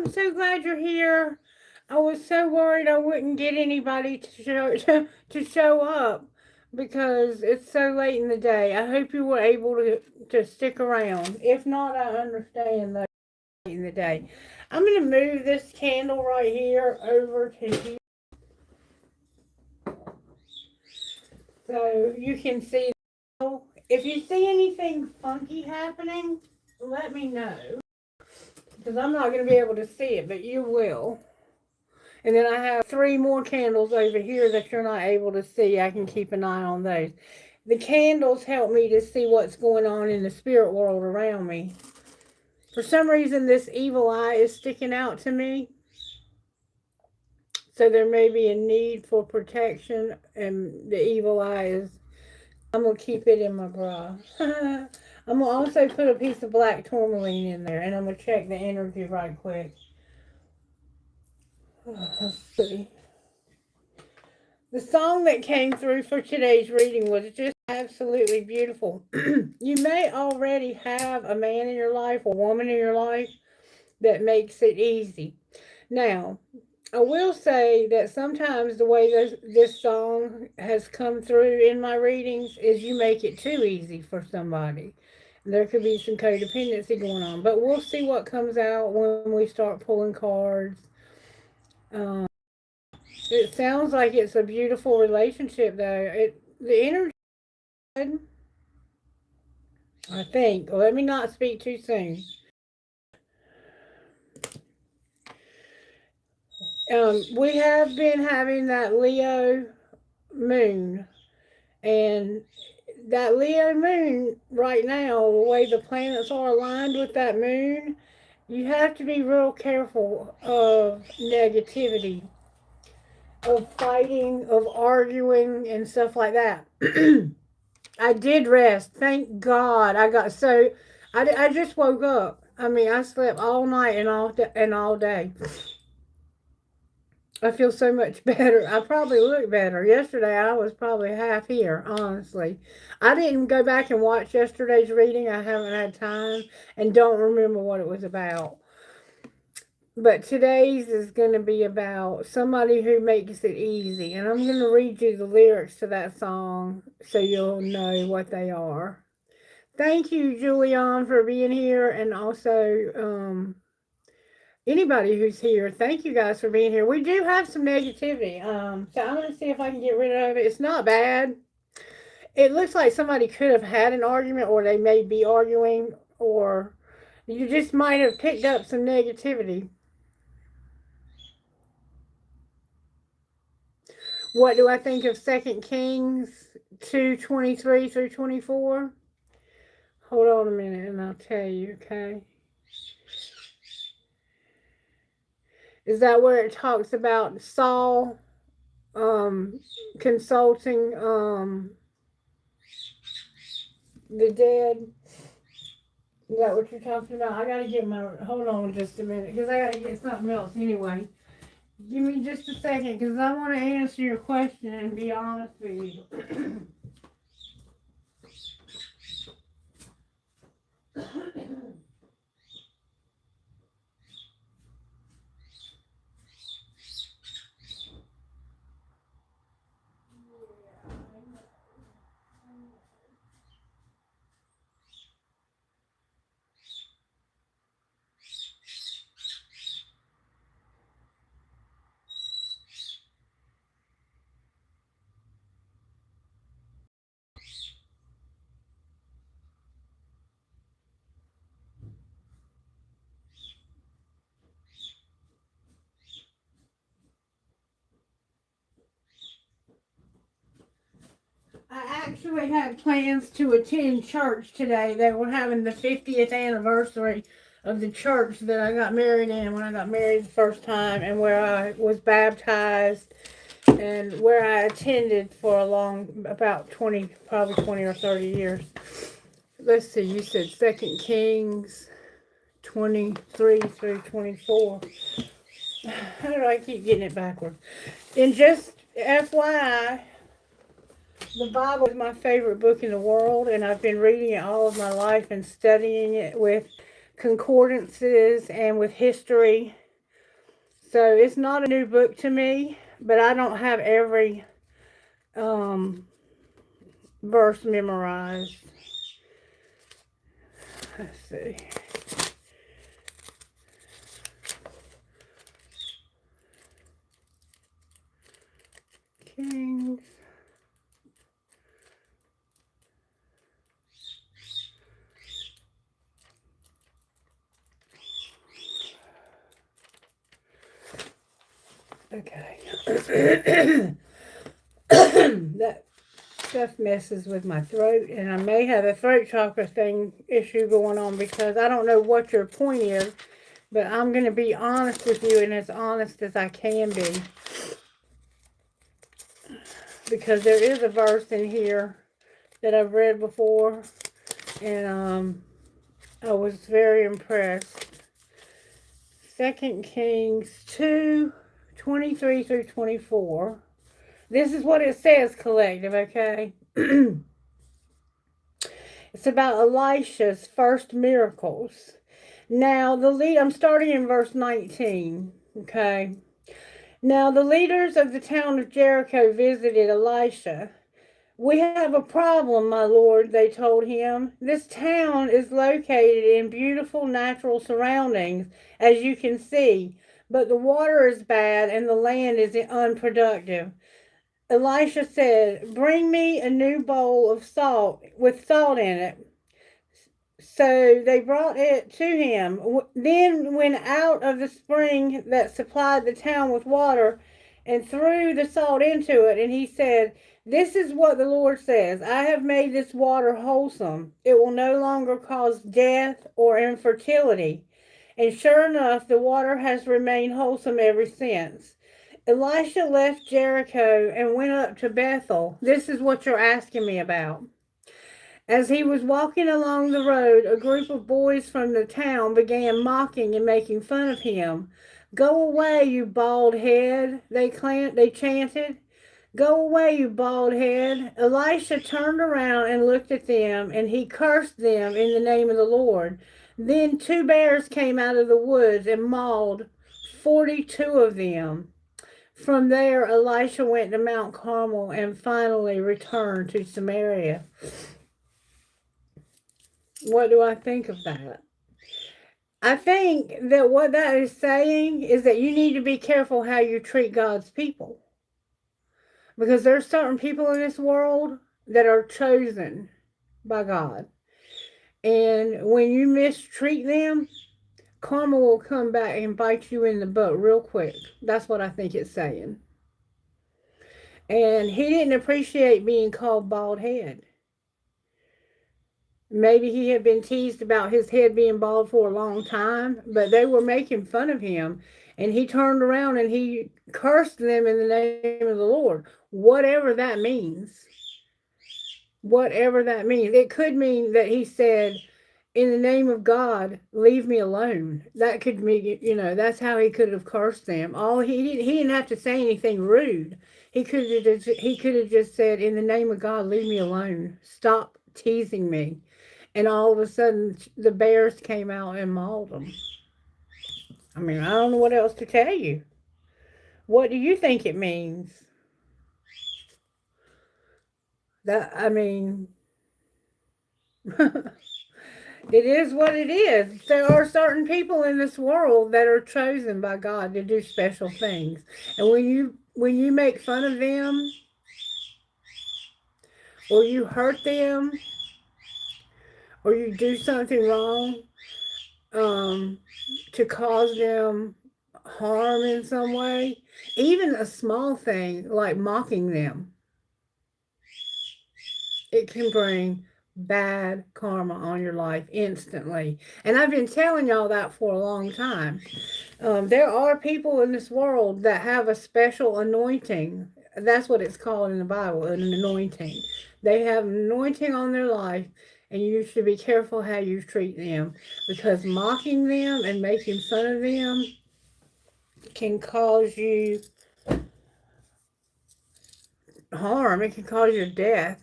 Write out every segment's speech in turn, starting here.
I'm so glad you're here. I was so worried I wouldn't get anybody to show up because it's so late in the day. I hope you were able to stick around. If not, I understand though late in the day. I'm gonna move this candle right here over to here so you can see. If you see anything funky happening, let me know because I'm not gonna be able to see it, but you will. And then I have 3 more candles over here that you're not able to see. I can keep an eye on those. The candles help me to see what's going on in the spirit world around me. For some reason, this evil eye is sticking out to me. So there may be a need for protection, and the evil eye is... I'm going to keep it in my bra. I'm going to also put a piece of black tourmaline in there, and I'm going to check the energy right quick. Let's see. The song that came through for today's reading was just absolutely beautiful. You may already have a man in your life or woman in your life that makes it easy. Now, I will say that sometimes the way this song has come through in my readings is you make it too easy for somebody. There could be some codependency going on, but we'll see what comes out when we start pulling cards. It sounds like it's a beautiful relationship, though. The energy, I think. Let me not speak too soon. We have been having that Leo moon, and that Leo moon right now, the way the planets are aligned with that moon, you have to be real careful of negativity, of fighting, of arguing, and stuff like that. I did rest. Thank God. I just woke up. I mean, I slept all night and all day. I feel so much better. I probably look better. Yesterday, I was probably half here, honestly. I didn't go back and watch yesterday's reading. I haven't had time and don't remember what it was about. But today's is going to be about somebody who makes it easy. And I'm going to read you the lyrics to that song so you'll know what they are. Thank you, Julian, for being here. And also, anybody who's here, thank you guys for being here. We do have some negativity. So I'm going to see if I can get rid of it. It's not bad. It looks like somebody could have had an argument, or they may be arguing, or you just might have picked up some negativity. What do I think of 2 Kings 2:23 through 24? Hold on a minute and I'll tell you, okay? Is that where it talks about Saul consulting the dead? Is that what you're talking about? I gotta get my... Hold on just a minute, because I gotta get something else anyway. Give me just a second, because I want to answer your question and be honest with you. I actually had plans to attend church today. They were having the 50th anniversary of the church that I got married in when I got married the first time, and where I was baptized, and where I attended for about 20, probably 20 or 30 years. Let's see, you said 2 Kings 23 through 24. How do I keep getting it backwards? And just FYI, the Bible is my favorite book in the world, and I've been reading it all of my life and studying it with concordances and with history. So it's not a new book to me, but I don't have every verse memorized. Let's see. Kings. Okay. That stuff messes with my throat, and I may have a throat chakra thing issue going on because I don't know what your point is, but I'm going to be honest with you and as honest as I can be. Because there is a verse in here that I've read before, and I was very impressed. 2 Kings 2:23 through 24. This is what it says, collective, okay? It's about Elisha's first miracles. Now, I'm starting in verse 19, okay? Now, the leaders of the town of Jericho visited Elisha. "We have a problem, my lord," they told him. "This town is located in beautiful natural surroundings, as you can see, but the water is bad and the land is unproductive." Elisha said, "Bring me a new bowl of salt with salt in it." So they brought it to him. Then went out of the spring that supplied the town with water and threw the salt into it. And he said, "This is what the Lord says. I have made this water wholesome. It will no longer cause death or infertility." And sure enough, the water has remained wholesome ever since. Elisha left Jericho and went up to Bethel. This is what you're asking me about. As he was walking along the road, a group of boys from the town began mocking and making fun of him. "Go away, you bald head," they chanted. "Go away, you bald head." Elisha turned around and looked at them, and he cursed them in the name of the Lord. Then 2 bears came out of the woods and mauled 42 of them. From there, Elisha went to Mount Carmel and finally returned to Samaria. What do I think of that? I think that what that is saying is that you need to be careful how you treat God's people. Because there's certain people in this world that are chosen by God. And when you mistreat them, karma will come back and bite you in the butt real quick. That's what I think it's saying. And he didn't appreciate being called bald head. Maybe he had been teased about his head being bald for a long time, but they were making fun of him. And he turned around and he cursed them in the name of the Lord. Whatever that means. Whatever that means. It could mean that he said, "In the name of God, leave me alone." That could mean, that's how he could have cursed them. He didn't have to say anything rude. He could have just said, "In the name of God, leave me alone. Stop teasing me." And all of a sudden, the bears came out and mauled them. I mean, I don't know what else to tell you. What do you think it means? I mean, it is what it is. There are certain people in this world that are chosen by God to do special things. And when you make fun of them or you hurt them or you do something wrong to cause them harm in some way, even a small thing like mocking them, it can bring bad karma on your life instantly. And I've been telling y'all that for a long time. There are people in this world that have a special anointing. That's what it's called in the Bible, an anointing. They have an anointing on their life, and you should be careful how you treat them, because mocking them and making fun of them can cause you harm. It can cause your death.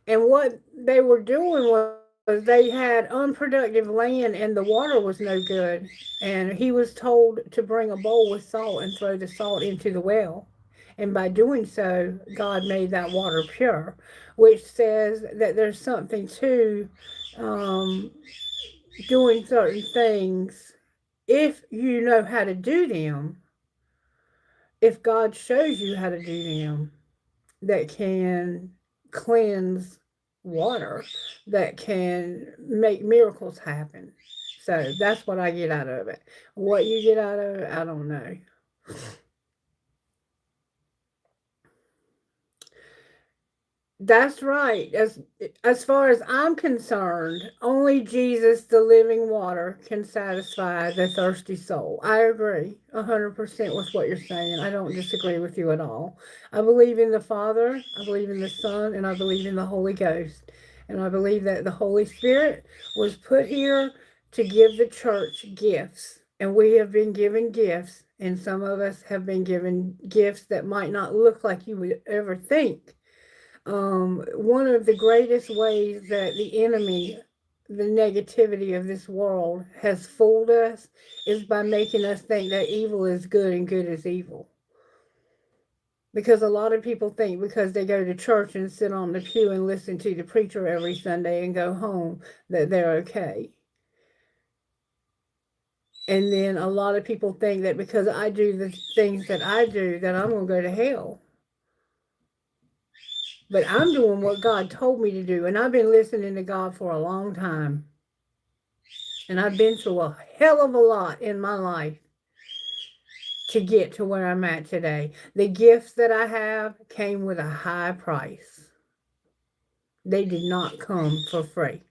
And what they were doing was they had unproductive land and the water was no good. And he was told to bring a bowl with salt and throw the salt into the well. And by doing so, God made that water pure, which says that there's something to um, doing certain things if you know how to do them, if God shows you how to do them, that can cleanse water, that can make miracles happen. So that's what I get out of it. What you get out of it, I don't know. That's right. As far as I'm concerned, only Jesus, the living water, can satisfy the thirsty soul. I agree 100% with what you're saying. I don't disagree with you at all. I believe in the Father, I believe in the Son, and I believe in the Holy Ghost. And I believe that the Holy Spirit was put here to give the church gifts. And we have been given gifts, and some of us have been given gifts that might not look like you would ever think. One of the greatest ways that the enemy, the negativity of this world, has fooled us is by making us think that evil is good and good is evil. Because a lot of people think because they go to church and sit on the pew and listen to the preacher every Sunday and go home that they're okay. And then a lot of people think that because I do the things that I do, that I'm going to go to hell. But I'm doing what God told me to do. And I've been listening to God for a long time. And I've been through a hell of a lot in my life to get to where I'm at today. The gifts that I have came with a high price. They did not come for free.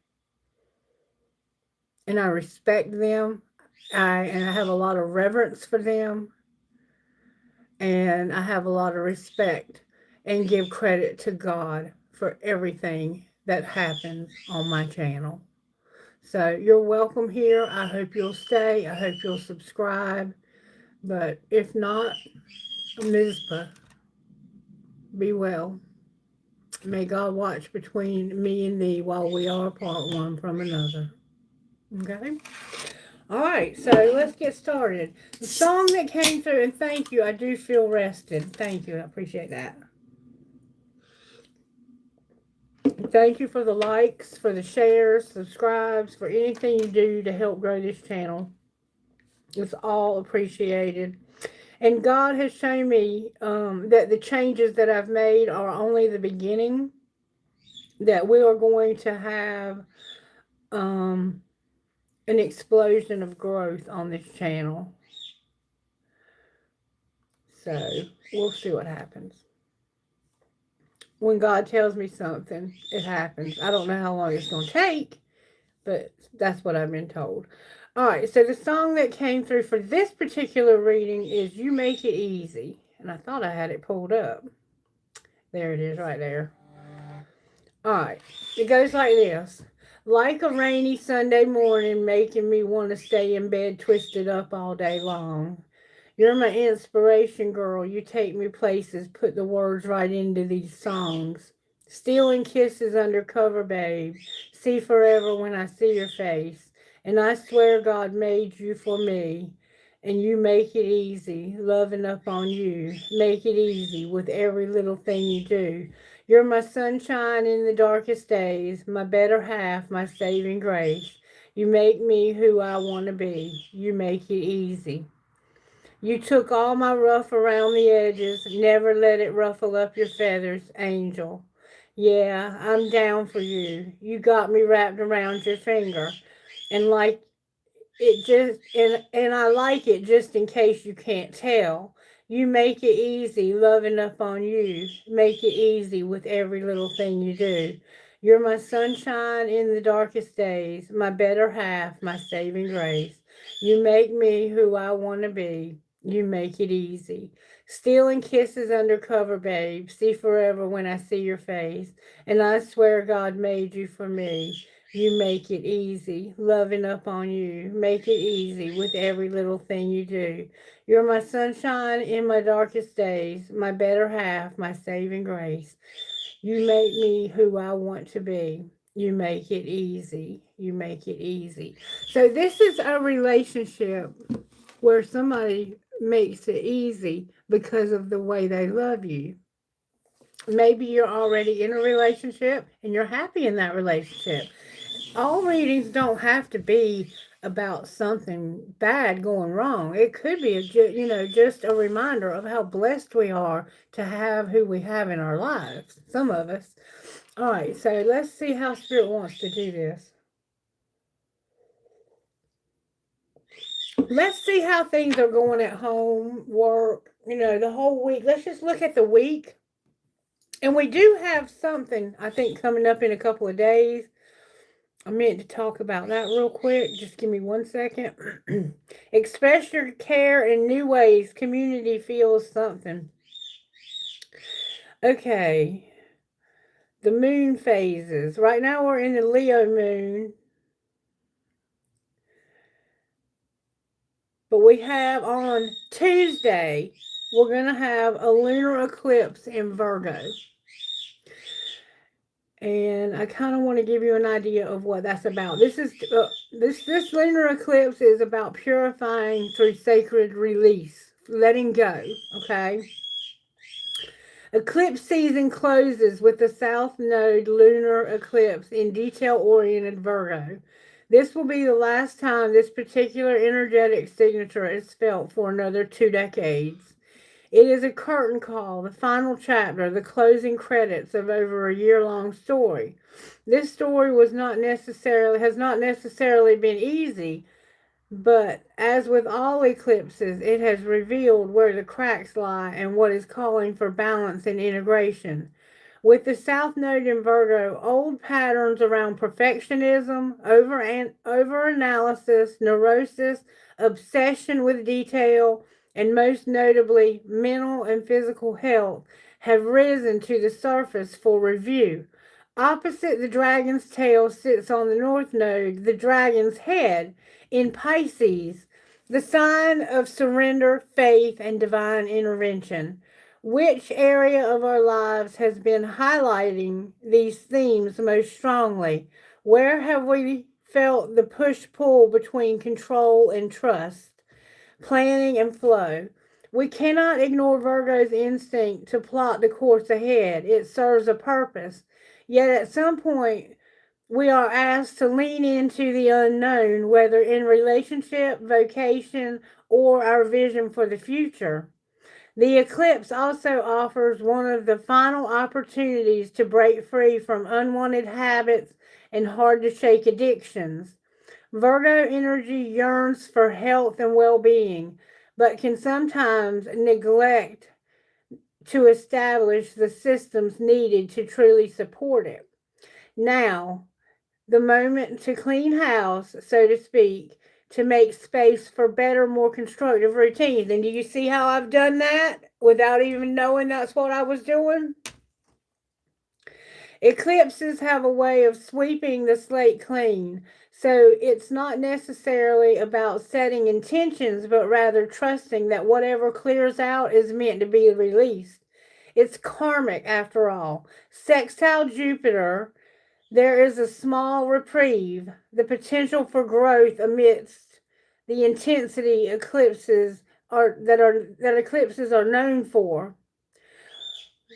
And I respect them. And I have a lot of reverence for them. And I have a lot of respect and give credit to God for everything that happens on my channel. So you're welcome here. I hope you'll stay. I hope you'll subscribe. But if not, Mizpah, be well. May God watch between me and thee while we are apart one from another. Okay? All right, so let's get started. The song that came through, and thank you, I do feel rested. Thank you, I appreciate that. Thank you for the likes, for the shares, subscribes, for anything you do to help grow this channel. It's all appreciated. And God has shown me that the changes that I've made are only the beginning, that we are going to have an explosion of growth on this channel. So we'll see what happens. When God tells me something, it happens. I don't know how long it's going to take, but that's what I've been told. All right, so the song that came through for this particular reading is You Make It Easy. And I thought I had it pulled up. There it is right there. All right, it goes like this. Like a rainy Sunday morning, making me want to stay in bed twisted up all day long. You're my inspiration, girl. You take me places, put the words right into these songs. Stealing kisses undercover, babe. See forever when I see your face. And I swear God made you for me. And you make it easy, loving up on you. Make it easy with every little thing you do. You're my sunshine in the darkest days, my better half, my saving grace. You make me who I want to be. You make it easy. You took all my rough around the edges, never let it ruffle up your feathers, angel. Yeah, I'm down for you. You got me wrapped around your finger. And like it just and I like it just in case you can't tell. You make it easy, loving up on you. Make it easy with every little thing you do. You're my sunshine in the darkest days, my better half, my saving grace. You make me who I want to be. You make it easy. Stealing kisses undercover, babe. See forever when I see your face. And I swear God made you for me. You make it easy, loving up on you. Make it easy with every little thing you do. You're my sunshine in my darkest days, my better half, my saving grace. You make me who I want to be. You make it easy. You make it easy. So this is a relationship where somebody makes it easy because of the way they love you. Maybe you're already in a relationship and you're happy in that relationship. All readings don't have to be about something bad going wrong. It could be, just a reminder of how blessed we are to have who we have in our lives. Some of us. All right, so let's see how Spirit wants to do this. Let's see how things are going at home, work, the whole week. Let's just look at the week. And we do have something, I think, coming up in a couple of days. I meant to talk about that real quick. Just give me 1 second. Express your care in new ways. Community feels something. Okay. The moon phases. Right now we're in the Leo moon. But we have on Tuesday, we're going to have a lunar eclipse in Virgo. And I kind of want to give you an idea of what that's about. This lunar eclipse is about purifying through sacred release, letting go, okay? Eclipse season closes with the South Node lunar eclipse in detail-oriented Virgo. This will be the last time this particular energetic signature is felt for another 2 decades. It is a curtain call, the final chapter, the closing credits of over a year-long story. This story has not necessarily been easy, but as with all eclipses, it has revealed where the cracks lie and what is calling for balance and integration. With the South Node in Virgo, old patterns around perfectionism, overanalysis, neurosis, obsession with detail, and most notably, mental and physical health have risen to the surface for review. Opposite the dragon's tail sits on the North Node, the dragon's head in Pisces, the sign of surrender, faith, and divine intervention. Which area of our lives has been highlighting these themes most strongly? Where have we felt the push-pull between control and trust, planning and flow? We cannot ignore Virgo's instinct to plot the course ahead. It serves a purpose. Yet at some point, we are asked to lean into the unknown, whether in relationship, vocation, or our vision for the future. The eclipse also offers one of the final opportunities to break free from unwanted habits and hard to shake addictions. Virgo energy yearns for health and well-being, but can sometimes neglect to establish the systems needed to truly support it. Now, the moment to clean house, so to speak, to make space for better, more constructive routines. And do you see how I've done that without even knowing that's what I was doing? Eclipses have a way of sweeping the slate clean. So it's not necessarily about setting intentions, but rather trusting that whatever clears out is meant to be released. It's karmic after all. Sextile Jupiter, there is a small reprieve, the potential for growth amidst the intensity eclipses that eclipses are known for.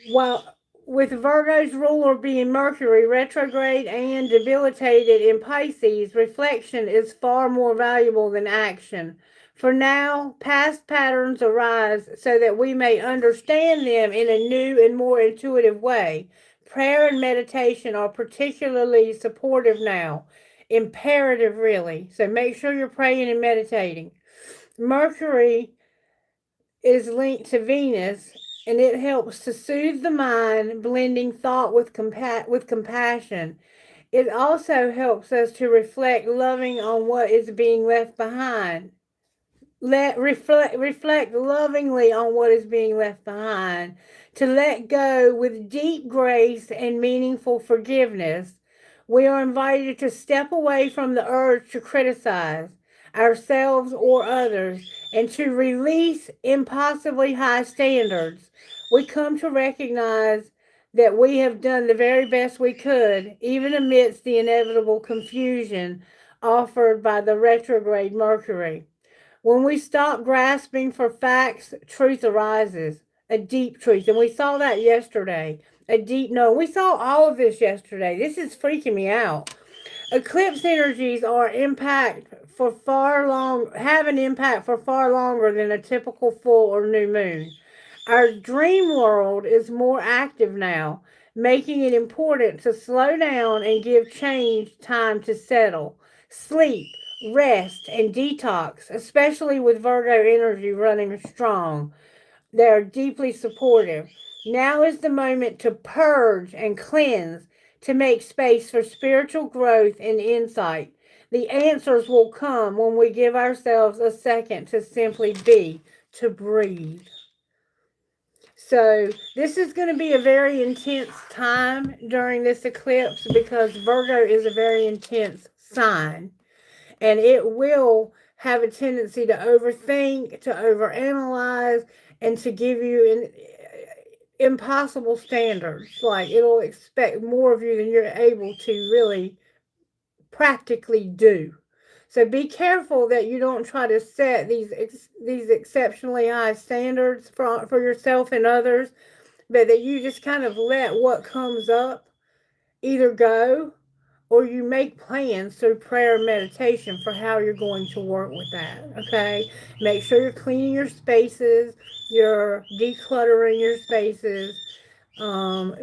While with Virgo's ruler being Mercury retrograde and debilitated in Pisces, reflection is far more valuable than action. For now, past patterns arise so that we may understand them in a new and more intuitive way. Prayer and meditation are particularly supportive now. Imperative, really. So make sure you're praying and meditating. Mercury is linked to Venus, and it helps to soothe the mind, blending thought with compassion. It also helps us to reflect loving on what is being left behind. Reflect lovingly on what is being left behind, to let go with deep grace and meaningful forgiveness. We are invited to step away from the urge to criticize ourselves or others and to release impossibly high standards. We come to recognize that we have done the very best we could, even amidst the inevitable confusion offered by the retrograde Mercury. When we stop grasping for facts, truth arises, a deep truth. And we saw that yesterday. A deep no. We saw all of this yesterday. This is freaking me out. Eclipse energies are have an impact for far longer than a typical full or new moon. Our dream world is more active now, making it important to slow down and give change time to settle. Sleep, rest, and detox, especially with Virgo energy running strong. They are deeply supportive. Now is the moment to purge and cleanse, to make space for spiritual growth and insight. The answers will come when we give ourselves a second to simply be, to breathe. So this is going to be a very intense time during this eclipse because Virgo is a very intense sign. And it will have a tendency to overthink, to overanalyze, and to give you impossible standards. Like it'll expect more of you than you're able to really practically do. So be careful that you don't try to set these exceptionally high standards for yourself and others, but that you just kind of let what comes up either go, or you make plans through prayer and meditation for how you're going to work with that. Okay, make sure you're cleaning your spaces, you're decluttering your spaces,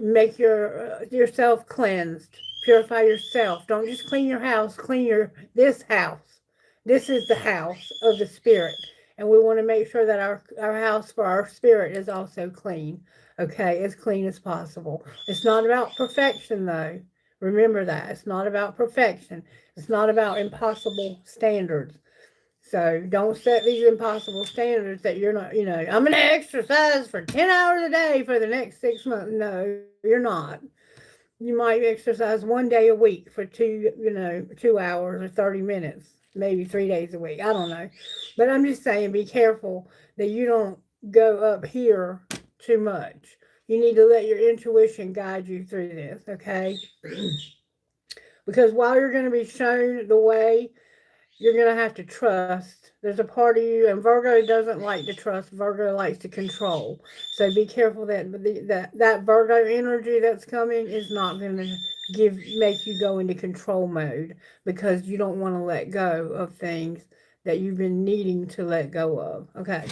make yourself cleansed, purify yourself. Don't just clean your house, clean this house. This is the house of the spirit, and we want to make sure that our house for our spirit is also clean. Okay, as clean as possible. It's not about perfection though. Remember that. It's not about perfection. It's not about impossible standards. So don't set these impossible standards that you're not, I'm going to exercise for 10 hours a day for the next 6 months. No, you're not. You might exercise one day a week for 2 hours or 30 minutes, maybe 3 days a week. I don't know. But I'm just saying be careful that you don't go up here too much. You need to let your intuition guide you through this, okay? Because while you're going to be shown the way, you're going to have to trust. There's a part of you, and Virgo doesn't like to trust. Virgo likes to control. So be careful that Virgo energy that's coming is not going to make you go into control mode, because you don't want to let go of things that you've been needing to let go of. Okay.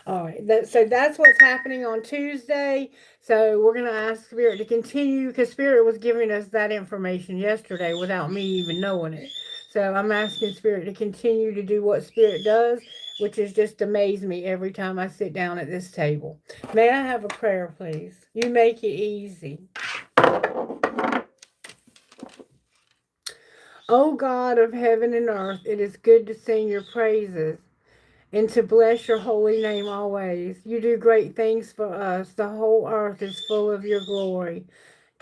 All right. So that's what's happening on Tuesday. So we're going to ask Spirit to continue, because Spirit was giving us that information yesterday without me even knowing it. So I'm asking Spirit to continue to do what Spirit does, which is just amaze me every time I sit down at this table. May I have a prayer, please? You make it easy. O God of heaven and earth, it is good to sing your praises and to bless your holy name always. You do great things for us. The whole earth is full of your glory.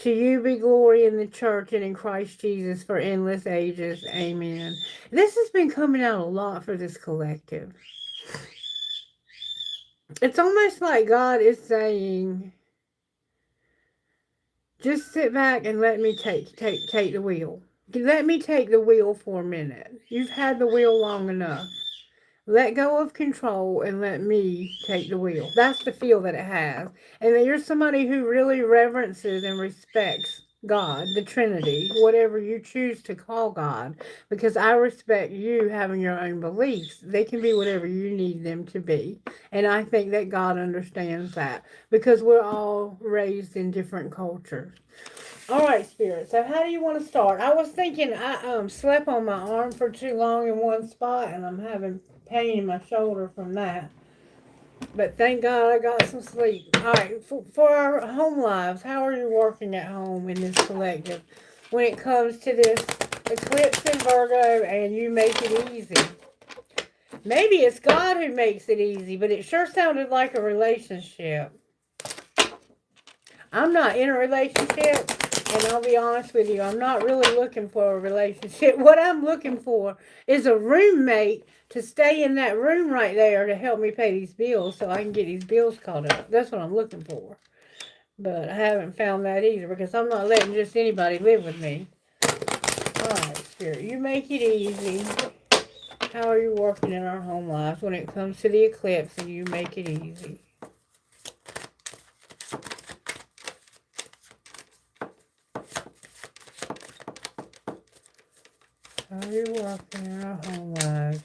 To you be glory in the church and in Christ Jesus for endless ages. Amen. This has been coming out a lot for this collective. It's almost like God is saying, just sit back and let me take the wheel. Let me take the wheel for a minute. You've had the wheel long enough. Let go of control and let me take the wheel. That's the feel that it has. And that you're somebody who really reverences and respects God, the Trinity, whatever you choose to call God, because I respect you having your own beliefs. They can be whatever you need them to be. And I think that God understands that, because we're all raised in different cultures. All right, Spirit. So how do you want to start? I was thinking I slept on my arm for too long in one spot, and I'm having pain in my shoulder from that. But thank God I got some sleep. All right, for our home lives, how are you working at home in this collective when it comes to this eclipse in Virgo and you make it easy? Maybe it's God who makes it easy, but it sure sounded like a relationship. I'm not in a relationship, and I'll be honest with you, I'm not really looking for a relationship. What I'm looking for is a roommate to stay in that room right there to help me pay these bills so I can get these bills caught up. That's what I'm looking for. But I haven't found that either because I'm not letting just anybody live with me. Alright, Spirit, you make it easy. How are you working in our home lives when it comes to the eclipse and you make it easy? How are you working in our home lives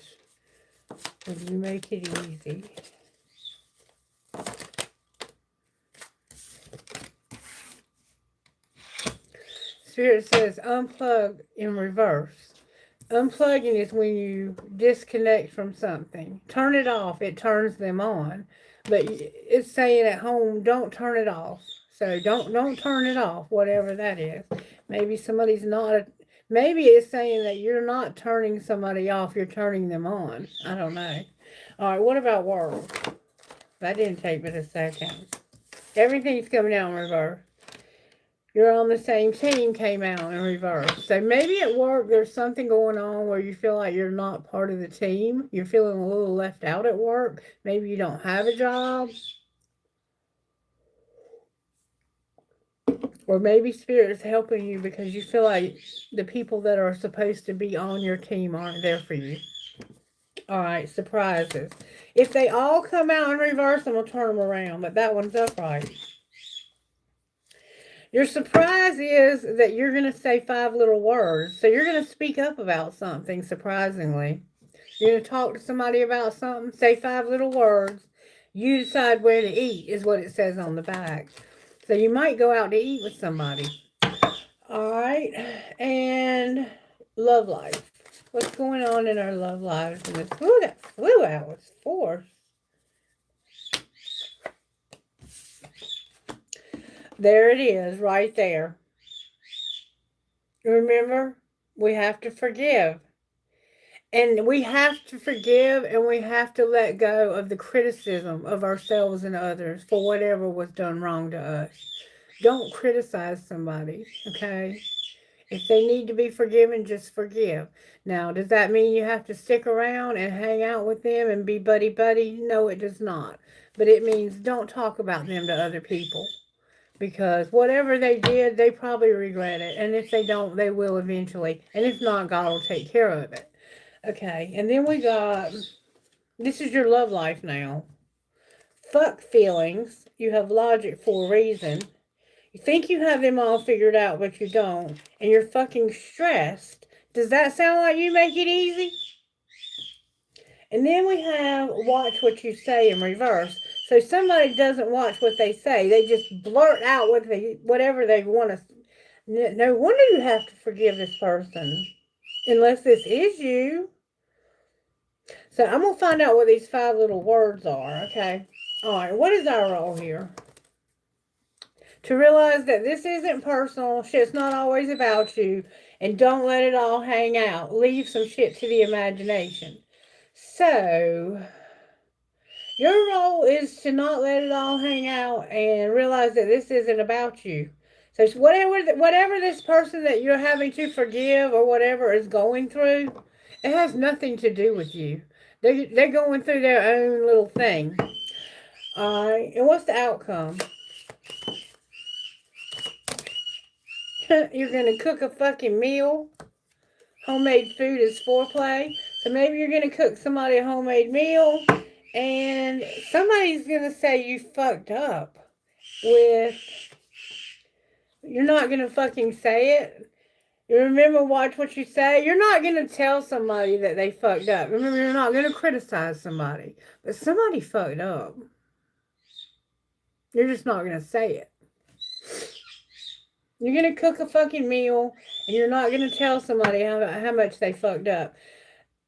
when you make it easy? Spirit says unplug in reverse. Unplugging is when you disconnect from something. Turn it off. It turns them on. But it's saying at home, don't turn it off. So don't turn it off, whatever that is. Maybe somebody's not. Maybe it's saying that you're not turning somebody off. You're turning them on. I don't know. All right. What about work? That didn't take but a second. Everything's coming out in reverse. You're on the same team came out in reverse. So maybe at work there's something going on where you feel like you're not part of the team. You're feeling a little left out at work. Maybe you don't have a job. Or maybe Spirit is helping you because you feel like the people that are supposed to be on your team aren't there for you. Alright, surprises. If they all come out in reverse, I'm going to turn them around. But that one's upright. Your surprise is that you're going to say 5 little words. So you're going to speak up about something, surprisingly. You're going to talk to somebody about something, say 5 little words. You decide where to eat is what it says on the back. So you might go out to eat with somebody. All right. And love life. What's going on in our love lives? And this flew out with force. There it is, right there. Remember, we have to forgive. And we have to forgive and we have to let go of the criticism of ourselves and others for whatever was done wrong to us. Don't criticize somebody, okay? If they need to be forgiven, just forgive. Now, does that mean you have to stick around and hang out with them and be buddy-buddy? No, it does not. But it means don't talk about them to other people. Because whatever they did, they probably regret it. And if they don't, they will eventually. And if not, God will take care of it. Okay, and then we got, this is your love life now. Fuck feelings. You have logic for a reason. You think you have them all figured out, but you don't. And you're fucking stressed. Does that sound like you make it easy? And then we have watch what you say in reverse. So somebody doesn't watch what they say. They just blurt out whatever they want to. No wonder you have to forgive this person. Unless this is you. So I'm going to find out what these 5 little words are, okay? All right, what is our role here? To realize that this isn't personal, shit's not always about you, and don't let it all hang out. Leave some shit to the imagination. So, your role is to not let it all hang out and realize that this isn't about you. So whatever this person that you're having to forgive or whatever is going through, it has nothing to do with you. They're going through their own little thing. Alright, and what's the outcome? You're going to cook a fucking meal. Homemade food is foreplay. So maybe you're going to cook somebody a homemade meal. And somebody's going to say you fucked up with... You're not going to fucking say it. You remember, watch what you say. You're not going to tell somebody that they fucked up. Remember, you're not going to criticize somebody. But somebody fucked up. You're just not going to say it. You're going to cook a fucking meal, and you're not going to tell somebody how much they fucked up.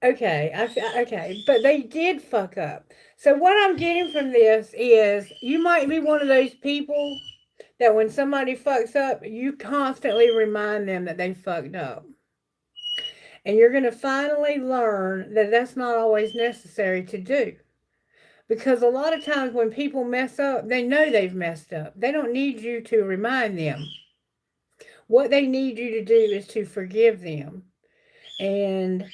Okay, okay, but they did fuck up. So what I'm getting from this is you might be one of those people that when somebody fucks up, you constantly remind them that they fucked up. And you're going to finally learn that that's not always necessary to do. Because a lot of times when people mess up, they know they've messed up. They don't need you to remind them. What they need you to do is to forgive them. And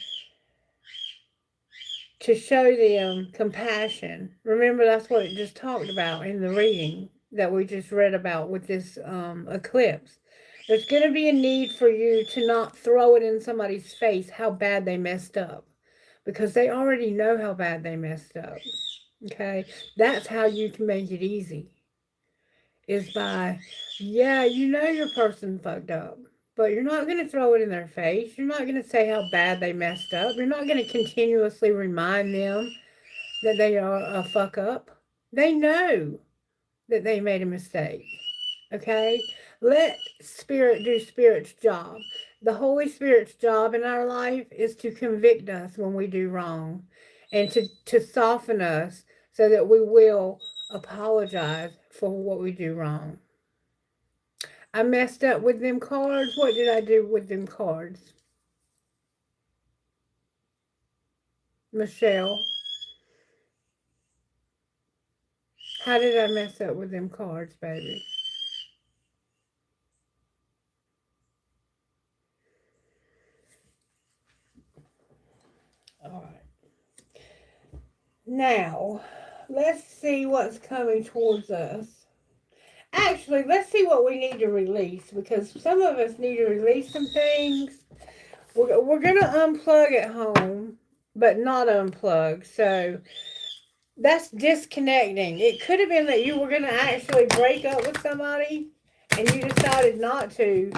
to show them compassion. Remember, that's what it just talked about in the reading. that we just read about with this eclipse. There's going to be a need for you to not throw it in somebody's face how bad they messed up, because they already know how bad they messed up. Okay? That's how you can make it easy, is by, yeah, you know your person fucked up, but you're not going to throw it in their face. You're not going to say how bad they messed up. You're not going to continuously remind them that they are a fuck up. They know that they made a mistake. Okay? Let Spirit do Spirit's job. The Holy Spirit's job in our life is to convict us when we do wrong, and to soften us so that we will apologize for what we do wrong. I messed up with them cards. What did I do with them cards? Michelle, how did I mess up with them cards, baby? All right. Now, let's see what's coming towards us. Actually, let's see what we need to release, because some of us need to release some things. We're going to unplug at home, but not unplug. So that's disconnecting. It could have been that you were going to actually break up with somebody and you decided not to.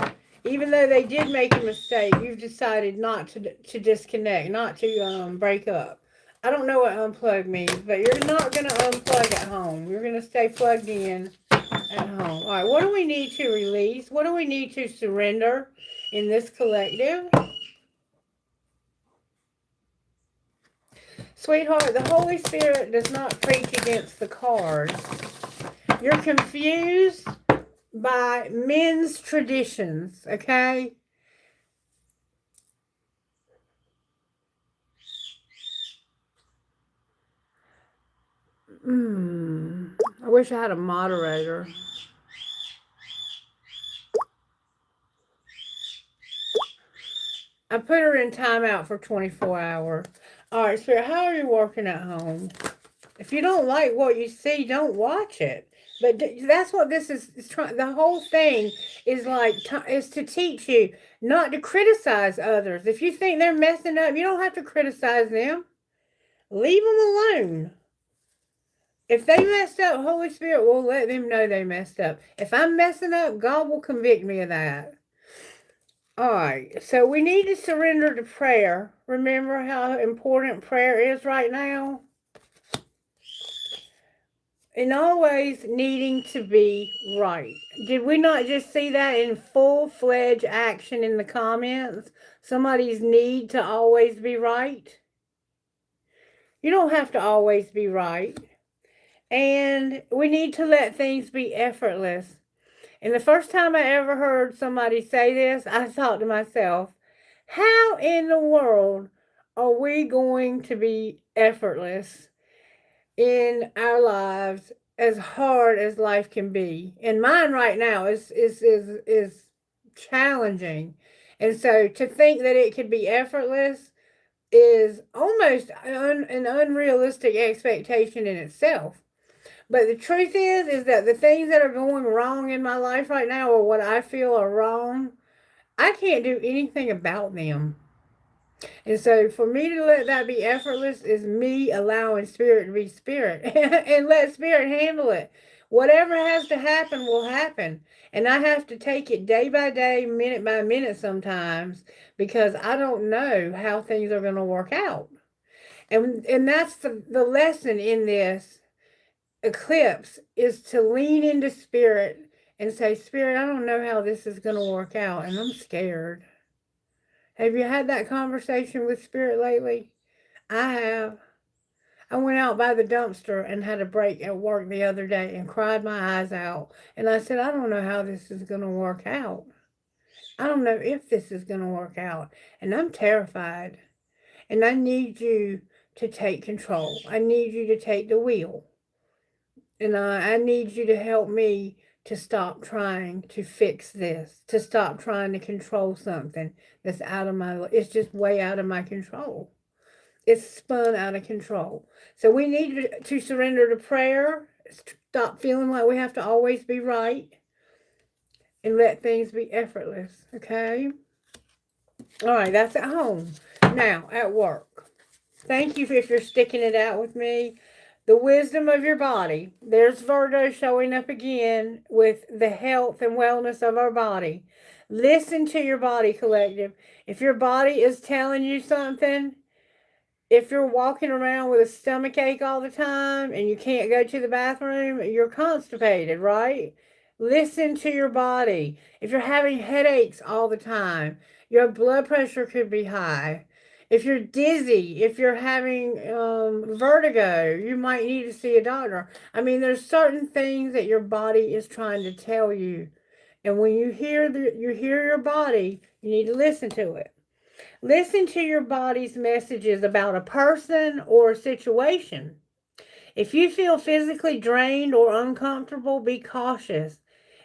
Even though they did make a mistake, you've decided not to disconnect, not to break up. I don't know what unplug means, but you're not going to unplug at home. You're going to stay plugged in at home. All right, what do we need to release? What do we need to surrender in this collective? Sweetheart, the Holy Spirit does not preach against the cards. You're confused by men's traditions, okay? I wish I had a moderator. I put her in timeout for 24 hours. All right, Spirit, how are you working at home? If you don't like what you see, don't watch it. But that's what this is trying. The whole thing is like is to teach you not to criticize others. If you think they're messing up, you don't have to criticize them. Leave them alone. If they messed up, Holy Spirit will let them know they messed up. If I'm messing up, God will convict me of that. All right, so we need to surrender to prayer. Remember how important prayer is right now? And always needing to be right. Did we not just see that in full-fledged action in the comments? Somebody's need to always be right. You don't have to always be right. And we need to let things be effortless. And the first time I ever heard somebody say this, I thought to myself, how in the world are we going to be effortless in our lives, as hard as life can be? And mine right now is challenging. And so to think that it could be effortless is almost an unrealistic expectation in itself. But the truth is that the things that are going wrong in my life right now, or what I feel are wrong, I can't do anything about them. And so for me to let that be effortless is me allowing Spirit to be Spirit and let Spirit handle it. Whatever has to happen will happen. And I have to take it day by day, minute by minute sometimes, because I don't know how things are going to work out. And that's the lesson in this eclipse, is to lean into Spirit and say, Spirit, I don't know how this is going to work out, and I'm scared. Have you had that conversation with Spirit lately? I have. I went out by the dumpster and had a break at work the other day and cried my eyes out. And I said, I don't know how this is going to work out. I don't know if this is going to work out. And I'm terrified. And I need you to take control. I need you to take the wheel. And I need you to help me to stop trying to fix this, to stop trying to control something that's out of my, it's just way out of my control. It's spun out of control. So we need to surrender to prayer, Stop feeling like we have to always be right and let things be effortless, okay? All right, that's at home. Now, at work. Thank you if you're sticking it out with me. The wisdom of your body. There's Virgo showing up again with the health and wellness of our body. Listen to your body, collective. If your body is telling you something, if you're walking around with a stomach ache all the time and you can't go to the bathroom, you're constipated, right? Listen to your body. If you're having headaches all the time, your blood pressure could be high. If you're dizzy, if you're having vertigo, you might need to see a doctor. I mean, there's certain things that your body is trying to tell you. And when you hear your body, you need to listen to it. Listen to your body's messages about a person or a situation. If you feel physically drained or uncomfortable, be cautious.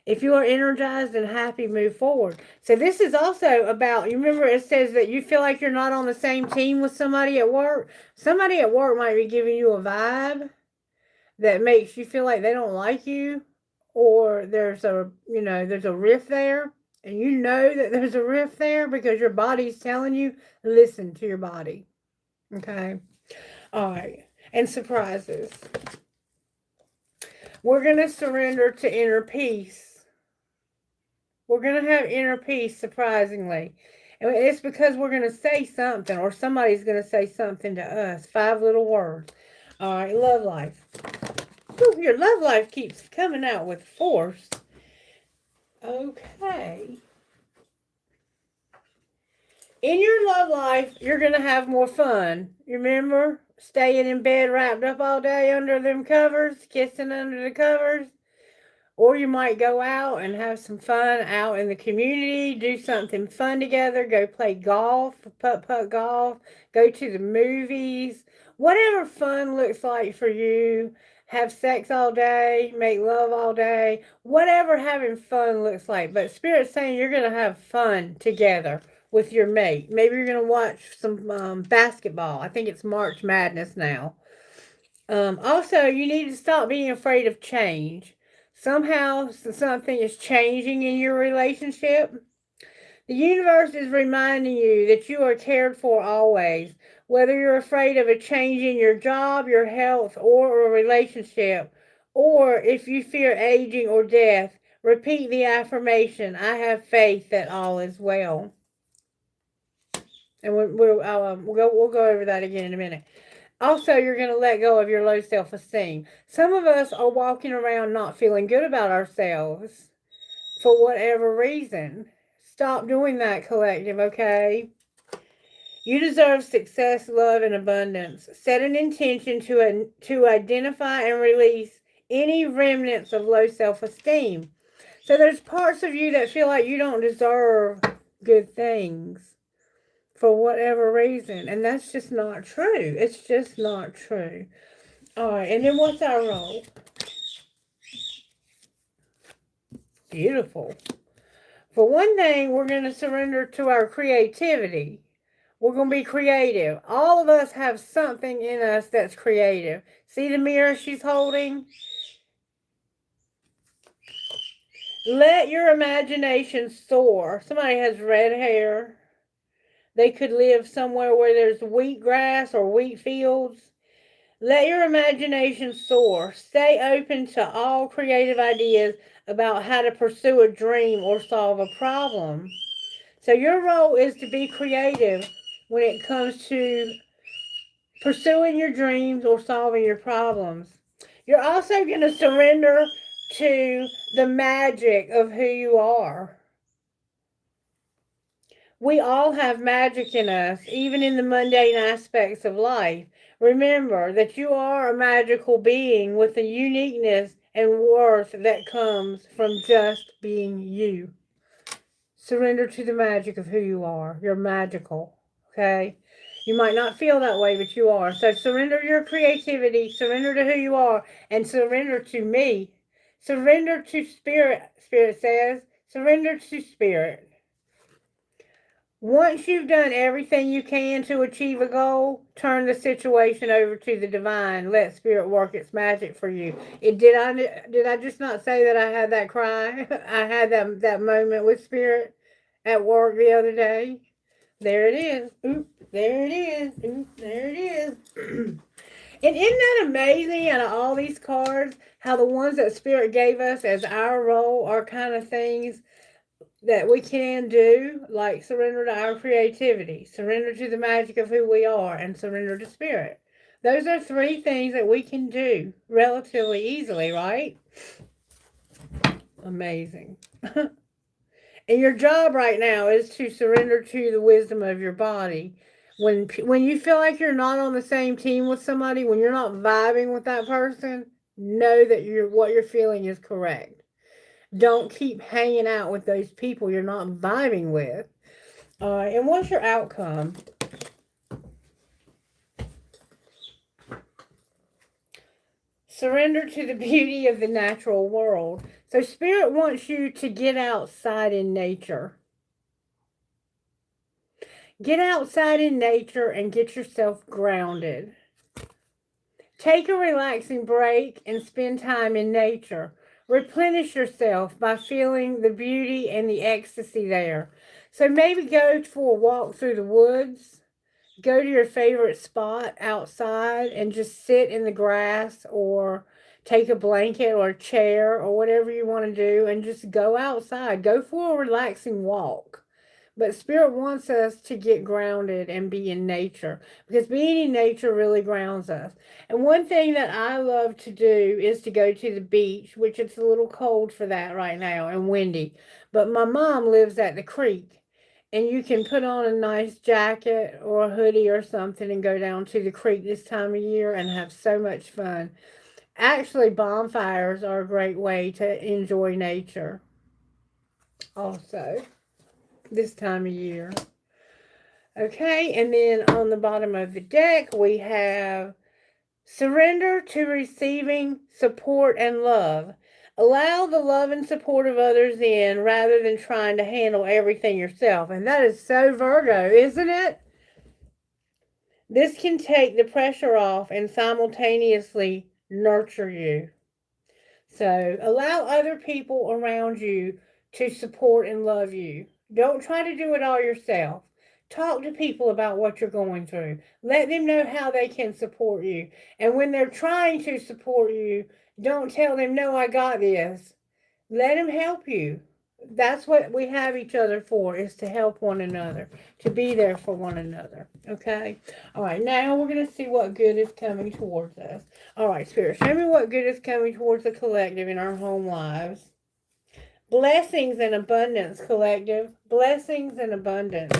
If you are energized and happy, move forward. So this is also about, you remember it says that you feel like you're not on the same team with somebody at work. Somebody at work might be giving you a vibe that makes you feel like they don't like you, or there's a rift there, and you know that there's a rift there because your body's telling you. Listen to your body. Okay. All right. And surprises. We're going to surrender to inner peace. We're going to have inner peace, surprisingly. And it's because we're going to say something, or somebody's going to say something to us. 5 little words. All right, love life. Ooh, your love life keeps coming out with force. Okay. In your love life, you're going to have more fun. You remember staying in bed wrapped up all day under them covers, kissing under the covers? Or you might go out and have some fun out in the community, do something fun together, go play golf, putt-putt golf, go to the movies, whatever fun looks like for you. Have sex all day, make love all day, whatever having fun looks like. But Spirit's saying you're going to have fun together with your mate. Maybe you're going to watch some basketball. I think it's March Madness now. Also, you need to stop being afraid of change. Somehow, something is changing in your relationship. The universe is reminding you that you are cared for always. Whether you're afraid of a change in your job, your health, or a relationship, or if you fear aging or death, repeat the affirmation, I have faith that all is well. And we'll go over that again in a minute. Also, you're going to let go of your low self-esteem. Some of us are walking around not feeling good about ourselves for whatever reason. Stop doing that, collective, okay? You deserve success, love, and abundance. Set an intention to identify and release any remnants of low self-esteem. So there's parts of you that feel like you don't deserve good things for whatever reason. And that's just not true. It's just not true. All right. And then what's our role? Beautiful. For one thing, we're going to surrender to our creativity. We're going to be creative. All of us have something in us that's creative. See the mirror she's holding? Let your imagination soar. Somebody has red hair. They could live somewhere where there's wheatgrass or wheat fields. Let your imagination soar. Stay open to all creative ideas about how to pursue a dream or solve a problem. So your role is to be creative when it comes to pursuing your dreams or solving your problems. You're also going to surrender to the magic of who you are. We all have magic in us, even in the mundane aspects of life. Remember that you are a magical being with a uniqueness and worth that comes from just being you. Surrender to the magic of who you are. You're magical, okay? You might not feel that way, but you are. So surrender your creativity, surrender to who you are, and surrender to me. Surrender to Spirit, Spirit says. Surrender to Spirit. Once you've done everything you can to achieve a goal, turn the situation over to the divine. Let spirit work its magic for you. Did I just not say that I had that cry? I had that moment with spirit at work the other day. There it is. Oop, there it is. Oop, there it is. And isn't that amazing out of all these cards, how the ones that Spirit gave us as our role are kind of things that we can do, like surrender to our creativity, surrender to the magic of who we are, and surrender to Spirit. Those are three things that we can do relatively easily, right? Amazing. And your job right now is to surrender to the wisdom of your body. When you feel like you're not on the same team with somebody, when you're not vibing with that person, know that what you're feeling is correct. Don't keep hanging out with those people you're not vibing with. And what's your outcome? Surrender to the beauty of the natural world. So Spirit wants you to get outside in nature. Get outside in nature and get yourself grounded. Take a relaxing break and spend time in nature. Replenish yourself by feeling the beauty and the ecstasy there. So maybe go for a walk through the woods. Go to your favorite spot outside and just sit in the grass, or take a blanket or a chair or whatever you want to do and just go outside. Go for a relaxing walk. But Spirit wants us to get grounded and be in nature, because being in nature really grounds us. And one thing that I love to do is to go to the beach, which it's a little cold for that right now and windy. But my mom lives at the creek, and you can put on a nice jacket or a hoodie or something and go down to the creek this time of year and have so much fun. Actually, bonfires are a great way to enjoy nature also this time of year. Okay, and then on the bottom of the deck, we have surrender to receiving support and love. Allow the love and support of others in rather than trying to handle everything yourself. And that is so Virgo, isn't it? This can take the pressure off and simultaneously nurture you. So allow other people around you to support and love you. Don't try to do it all yourself. Talk to people about what you're going through. Let them know how they can support you. And when they're trying to support you, don't tell them, no, I got this. Let them help you. That's what we have each other for, is to help one another, to be there for one another. Okay? All right, now we're going to see what good is coming towards us. All right, Spirit, show me what good is coming towards the collective in our home lives. Blessings and abundance, collective. Blessings and abundance.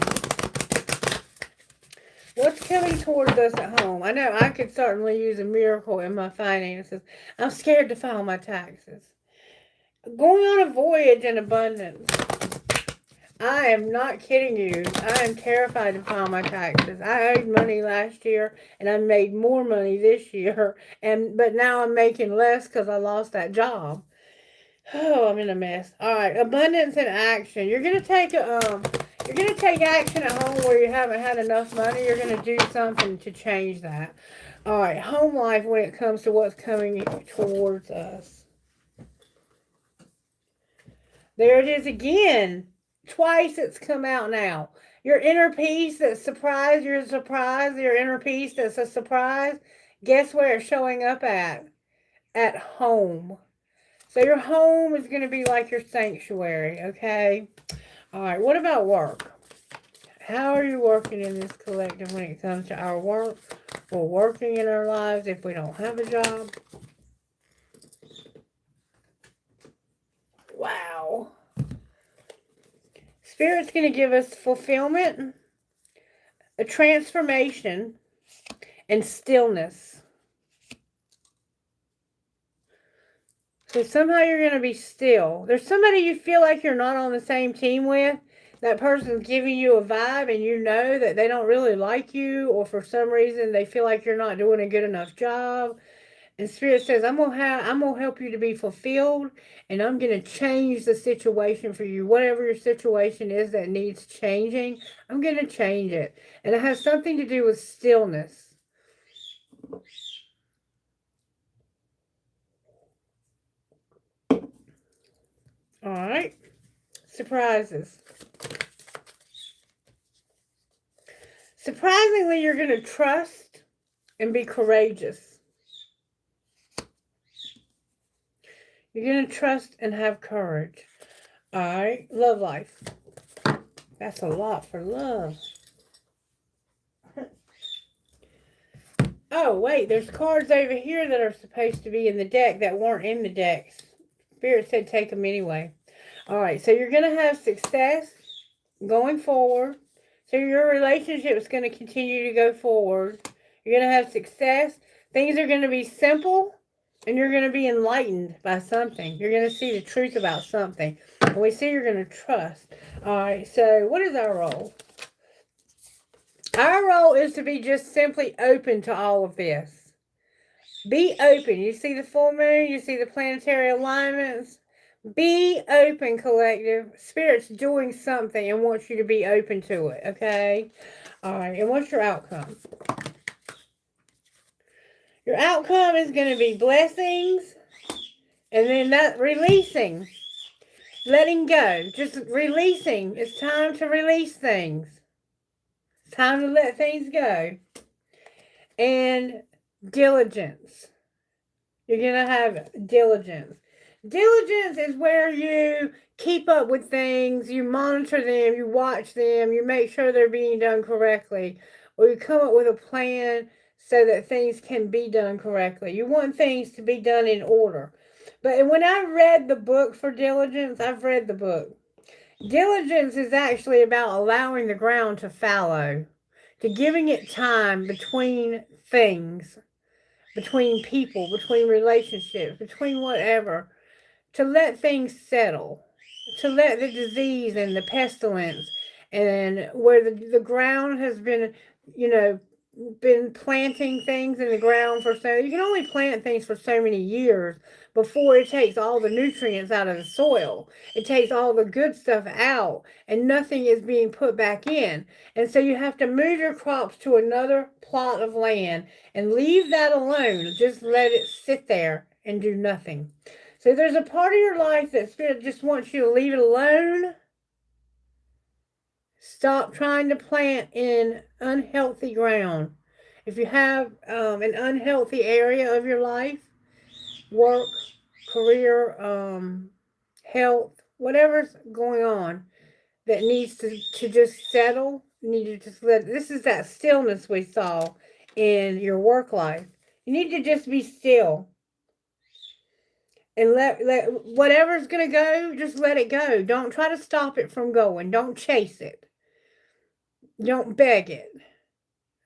What's coming towards us at home? I know I could certainly use a miracle in my finances. I'm scared to file my taxes. Going on a voyage in abundance. I am not kidding you. I am terrified to file my taxes. I owed money last year, and I made more money this year, but now I'm making less because I lost that job. Oh, I'm in a mess. All right, abundance and action. You're gonna take action at home where you haven't had enough money. You're gonna do something to change that. All right, home life when it comes to what's coming towards us. There it is again. Twice it's come out now. Your inner peace that's surprise, your inner peace that's a surprise. Guess where it's showing up at? At home. So your home is going to be like your sanctuary, okay? All right, what about work? How are you working in this collective when it comes to our work or working in our lives if we don't have a job? Wow. Spirit's going to give us fulfillment, a transformation, and stillness. So somehow you're going to be still. There's somebody you feel like you're not on the same team with. That person's giving you a vibe and you know that they don't really like you, or for some reason they feel like you're not doing a good enough job. And Spirit says, I'm gonna help you to be fulfilled, and I'm gonna change the situation for you. Whatever your situation is that needs changing, I'm gonna change it. And it has something to do with stillness. Alright. Surprises. Surprisingly, you're gonna trust and be courageous. You're going to trust and have courage. All right. Love life. That's a lot for love. Oh, wait. There's cards over here that are supposed to be in the deck that weren't in the decks. Spirit said take them anyway. All right. So you're going to have success going forward. So your relationship is going to continue to go forward. You're going to have success. Things are going to be simple. And you're going to be enlightened by something. You're going to see the truth about something. And we see you're going to trust. All right, so what is our role? Our role is to be just simply open to all of this. Be open. You see the full moon. You see the planetary alignments. Be open, collective. Spirit's doing something and wants you to be open to it, okay? All right, and what's your outcome? Your outcome is going to be blessings, and then that releasing, letting go, just releasing. It's time to release things. It's time to let things go. And diligence. You're going to have diligence. Diligence is where you keep up with things, you monitor them, you watch them, you make sure they're being done correctly, or you come up with a plan so that things can be done correctly. You want things to be done in order. But when I read the book for diligence, I've read the book. Diligence is actually about allowing the ground to fallow, to giving it time between things, between people, between relationships, between whatever, to let things settle, to let the disease and the pestilence and where the ground has been, been planting things in the ground for you can only plant things for so many years before it takes all the nutrients out of the soil. It takes all the good stuff out and nothing is being put back in. And so you have to move your crops to another plot of land and leave that alone. Just let it sit there and do nothing. So there's a part of your life that Spirit just wants you to leave it alone. Stop trying to plant in unhealthy ground. If you have an unhealthy area of your life, work, career, health, whatever's going on that needs to just settle, you need to just this is that stillness we saw in your work life. You need to just be still. And let whatever's going to go, just let it go. Don't try to stop it from going. Don't chase it. Don't beg it.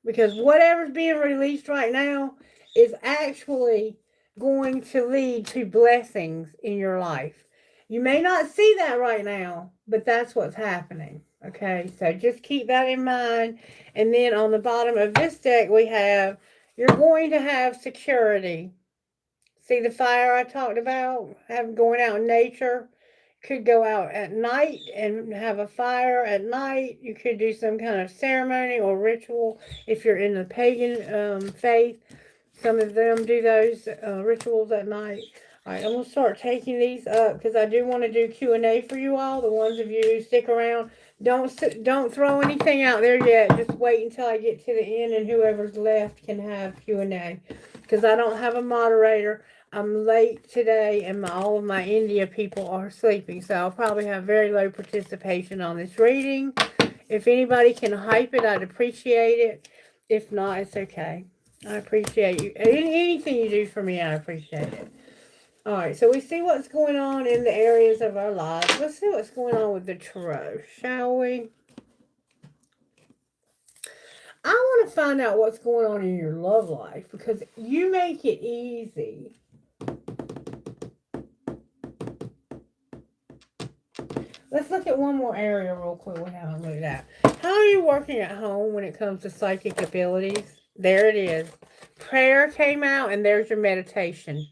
Because whatever's being released right now is actually going to lead to blessings in your life. You may not see that right now, but that's what's happening. Okay, so just keep that in mind. And then on the bottom of this deck, we have, you're going to have security. See the fire I talked about? Going out in nature. Could go out at night and have a fire at night. You could do some kind of ceremony or ritual if you're in the pagan faith. Some of them do those rituals at night. All right, I'm going to start taking these up because I do want to do Q&A for you all. The ones of you who stick around, don't throw anything out there yet. Just wait until I get to the end and whoever's left can have Q&A because I don't have a moderator. I'm late today and all of my India people are sleeping, so I'll probably have very low participation on this reading. If anybody can hype it, I'd appreciate it. If not, it's okay. I appreciate you. Anything you do for me, I appreciate it. All right, so we see what's going on in the areas of our lives. Let's see what's going on with the tarot, shall we? I want to find out what's going on in your love life because you make it easy. Let's look at one more area real quick we haven't looked at. How are you working at home when it comes to psychic abilities? There it is. prayer came out, and there's your meditation.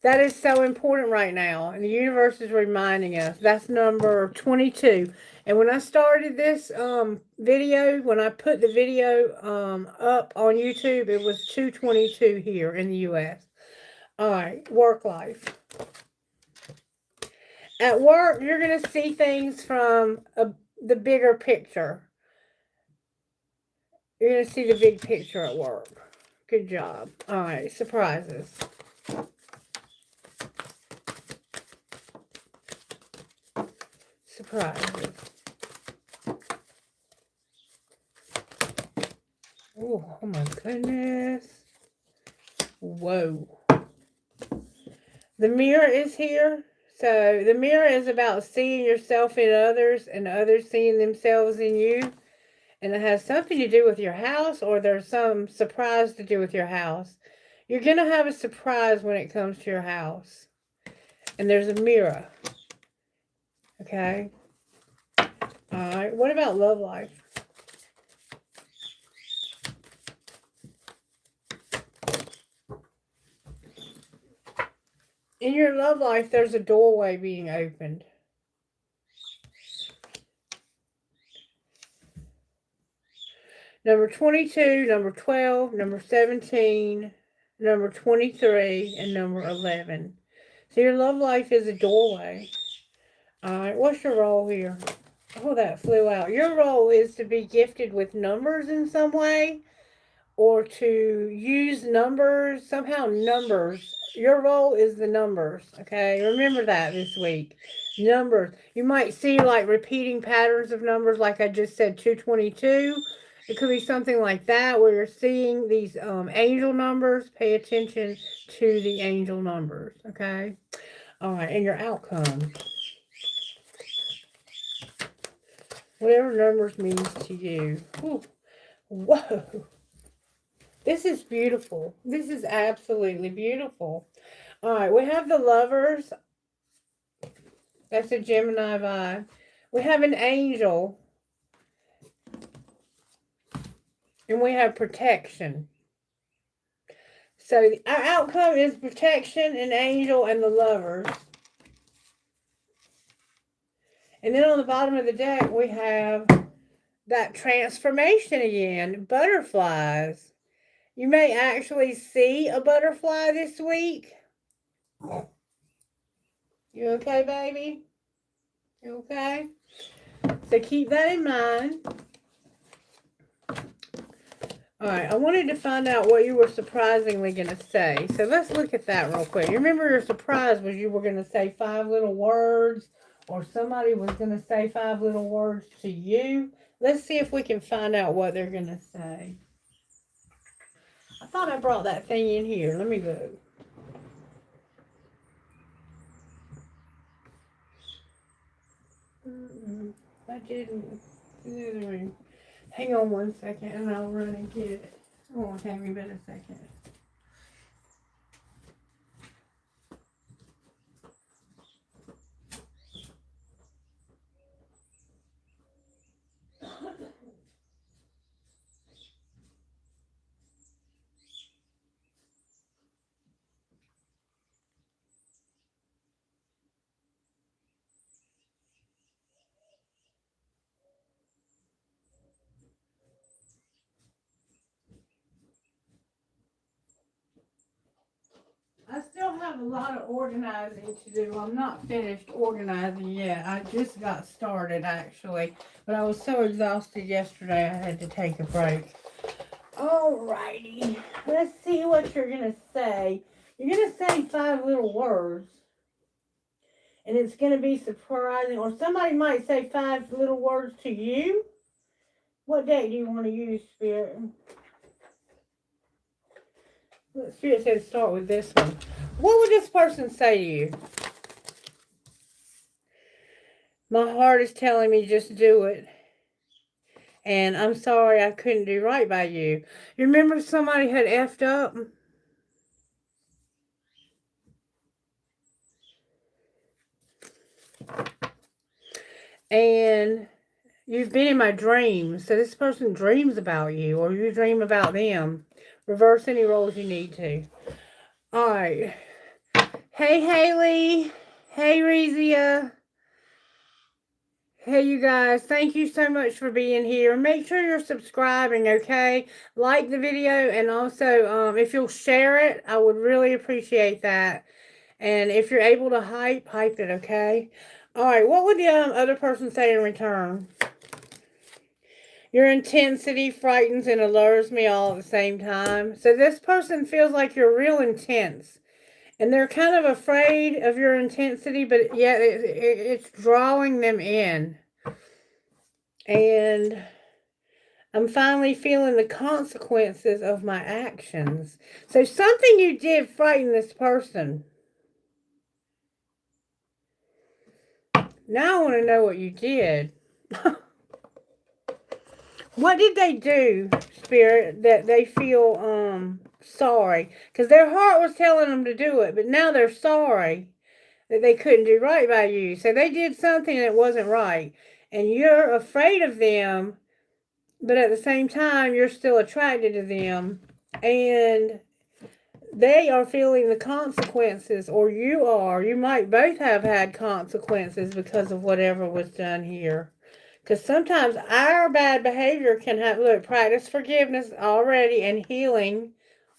That is so important right now. And the universe is reminding us. That's number 22. And when I started this video, when I put the video up on YouTube, it was 222 here in the U.S. All right, work life. At work, you're going to see things from the bigger picture. You're going to see the big picture at work. Good job. All right, surprises. Surprises. Oh my goodness. Whoa. The mirror is here. So the mirror is about seeing yourself in others and others seeing themselves in you. And it has something to do with your house, or there's some surprise to do with your house. You're going to have a surprise when it comes to your house. And there's a mirror. Okay? Alright, what about love life? In your love life, there's a doorway being opened. Number 22, number 12, number 17, number 23, and number 11. So your love life is a doorway. Alright, what's your role here? Oh, that flew out. Your role is to be gifted with numbers in some way, or to use numbers, somehow numbers. Your role is the numbers, okay? Remember that this week. Numbers. You might see like repeating patterns of numbers, like I just said, 222. It could be something like that, where you're seeing these angel numbers. Pay attention to the angel numbers, okay? All right, and your outcome. Whatever numbers means to you. Ooh. Whoa. This is beautiful. This is absolutely beautiful. All right, we have the lovers. That's a Gemini vibe. We have an angel. And we have protection. So our outcome is protection, an angel, and the lovers. And then on the bottom of the deck, we have that transformation again. Butterflies. You may actually see a butterfly this week. You okay, baby? You okay? So keep that in mind. Alright, I wanted to find out what you were surprisingly going to say. So let's look at that real quick. You remember your surprise was you were going to say 5 little words, or somebody was going to say 5 little words to you. Let's see if we can find out what they're going to say. I thought I brought that thing in here. Let me look. I didn't. Hang on one second and I'll run and get it. It won't take me but a second. I still have a lot of organizing to do. I'm not finished organizing yet. I just got started, actually. But I was so exhausted yesterday, I had to take a break. Alrighty. Let's see what you're going to say. You're going to say 5 little words. And it's going to be surprising. Or somebody might say 5 little words to you. What deck do you want to use, Spirit? Spirit said start with this one. What would this person say to you? My heart is telling me just do it. And I'm sorry I couldn't do right by you. You remember somebody had effed up? And you've been in my dreams. So this person dreams about you, or you dream about them. Reverse any roles you need to. Alright. Hey, Haley. Hey, Rezia. Hey, you guys. Thank you so much for being here. Make sure you're subscribing, okay? Like the video, and also, if you'll share it, I would really appreciate that. And if you're able to hype it, okay? Alright, what would the other person say in return? Your intensity frightens and allures me all at the same time. So this person feels like you're real intense. And they're kind of afraid of your intensity, but yet it's drawing them in. And I'm finally feeling the consequences of my actions. So something you did frightened this person. Now I want to know what you did. What did they do, Spirit, that they feel sorry? Because their heart was telling them to do it, but now they're sorry that they couldn't do right by you. So they did something that wasn't right. And you're afraid of them, but at the same time, you're still attracted to them. And they are feeling the consequences, or you are. You might both have had consequences because of whatever was done here. Because sometimes our bad behavior can have, look, practice forgiveness already, and healing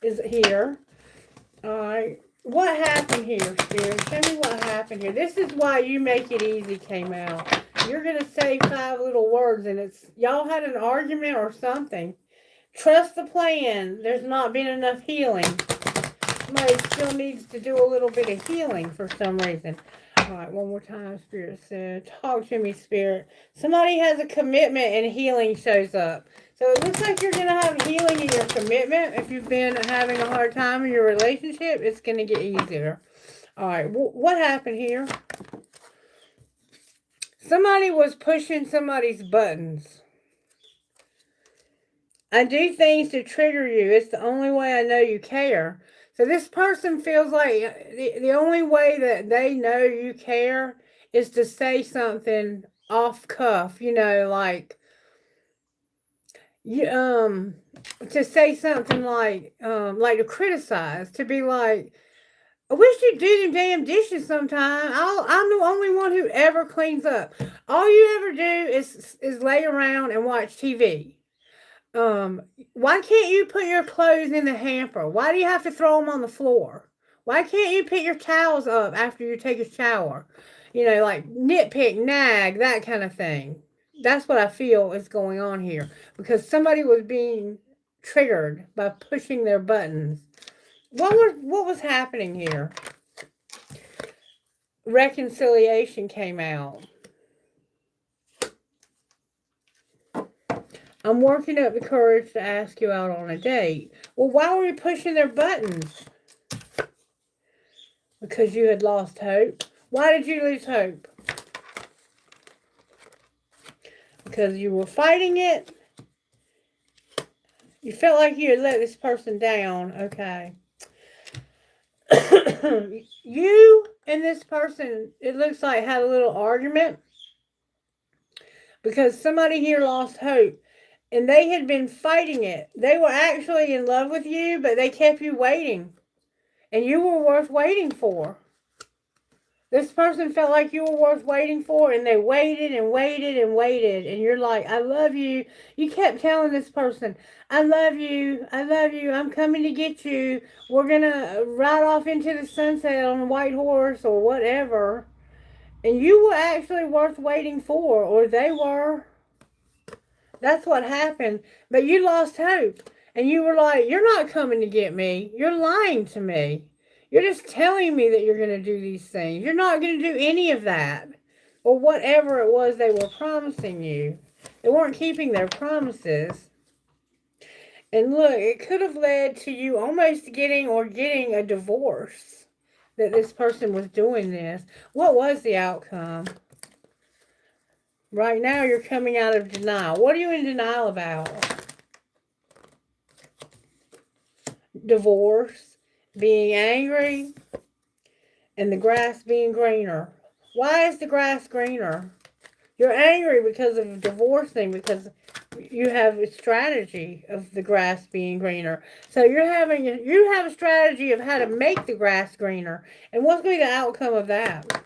is here. All right. What happened here, Spirit? Tell me what happened here. This is why You Make It Easy came out. You're going to say 5 little words, and it's, y'all had an argument or something. Trust the plan. There's not been enough healing. Somebody still needs to do a little bit of healing for some reason. All right, one more time, Spirit said. Talk to me, Spirit. Somebody has a commitment and healing shows up. So it looks like you're going to have healing in your commitment. If you've been having a hard time in your relationship, it's going to get easier. All right, what happened here? Somebody was pushing somebody's buttons. I do things to trigger you. It's the only way I know you care. So this person feels like the only way that they know you care is to say something off cuff, you know, like you to say something like to criticize, to be like, I wish you'd do them damn dishes sometime. I'm the only one who ever cleans up. All you ever do is lay around and watch TV. Why can't you put your clothes in the hamper? Why do you have to throw them on the floor? Why can't you pick your towels up after you take a shower? You know, like nitpick, nag, that kind of thing. That's what I feel is going on here. Because somebody was being triggered by pushing their buttons. What was happening here? Reconciliation came out. I'm working up the courage to ask you out on a date. Well, why were you pushing their buttons? Because you had lost hope. Why did you lose hope? Because you were fighting it. You felt like you had let this person down. Okay. You and this person, it looks like, had a little argument. Because somebody here lost hope. And they had been fighting it. They were actually in love with you, but they kept you waiting. And you were worth waiting for. This person felt like you were worth waiting for, and they waited and waited and waited. And you're like, I love you. You kept telling this person, I love you. I love you. I'm coming to get you. We're going to ride off into the sunset on a white horse or whatever. And you were actually worth waiting for, or they were. That's what happened. But you lost hope. And you were like, you're not coming to get me. You're lying to me. You're just telling me that you're going to do these things. You're not going to do any of that. Or whatever it was they were promising you. They weren't keeping their promises. And look, it could have led to you almost getting a divorce. That this person was doing this. What was the outcome? Right now, you're coming out of denial. What are you in denial about? Divorce, being angry, and the grass being greener. Why is the grass greener? You're angry because of divorcing, because you have a strategy of the grass being greener. So you have a strategy of how to make the grass greener. And what's going to be the outcome of that?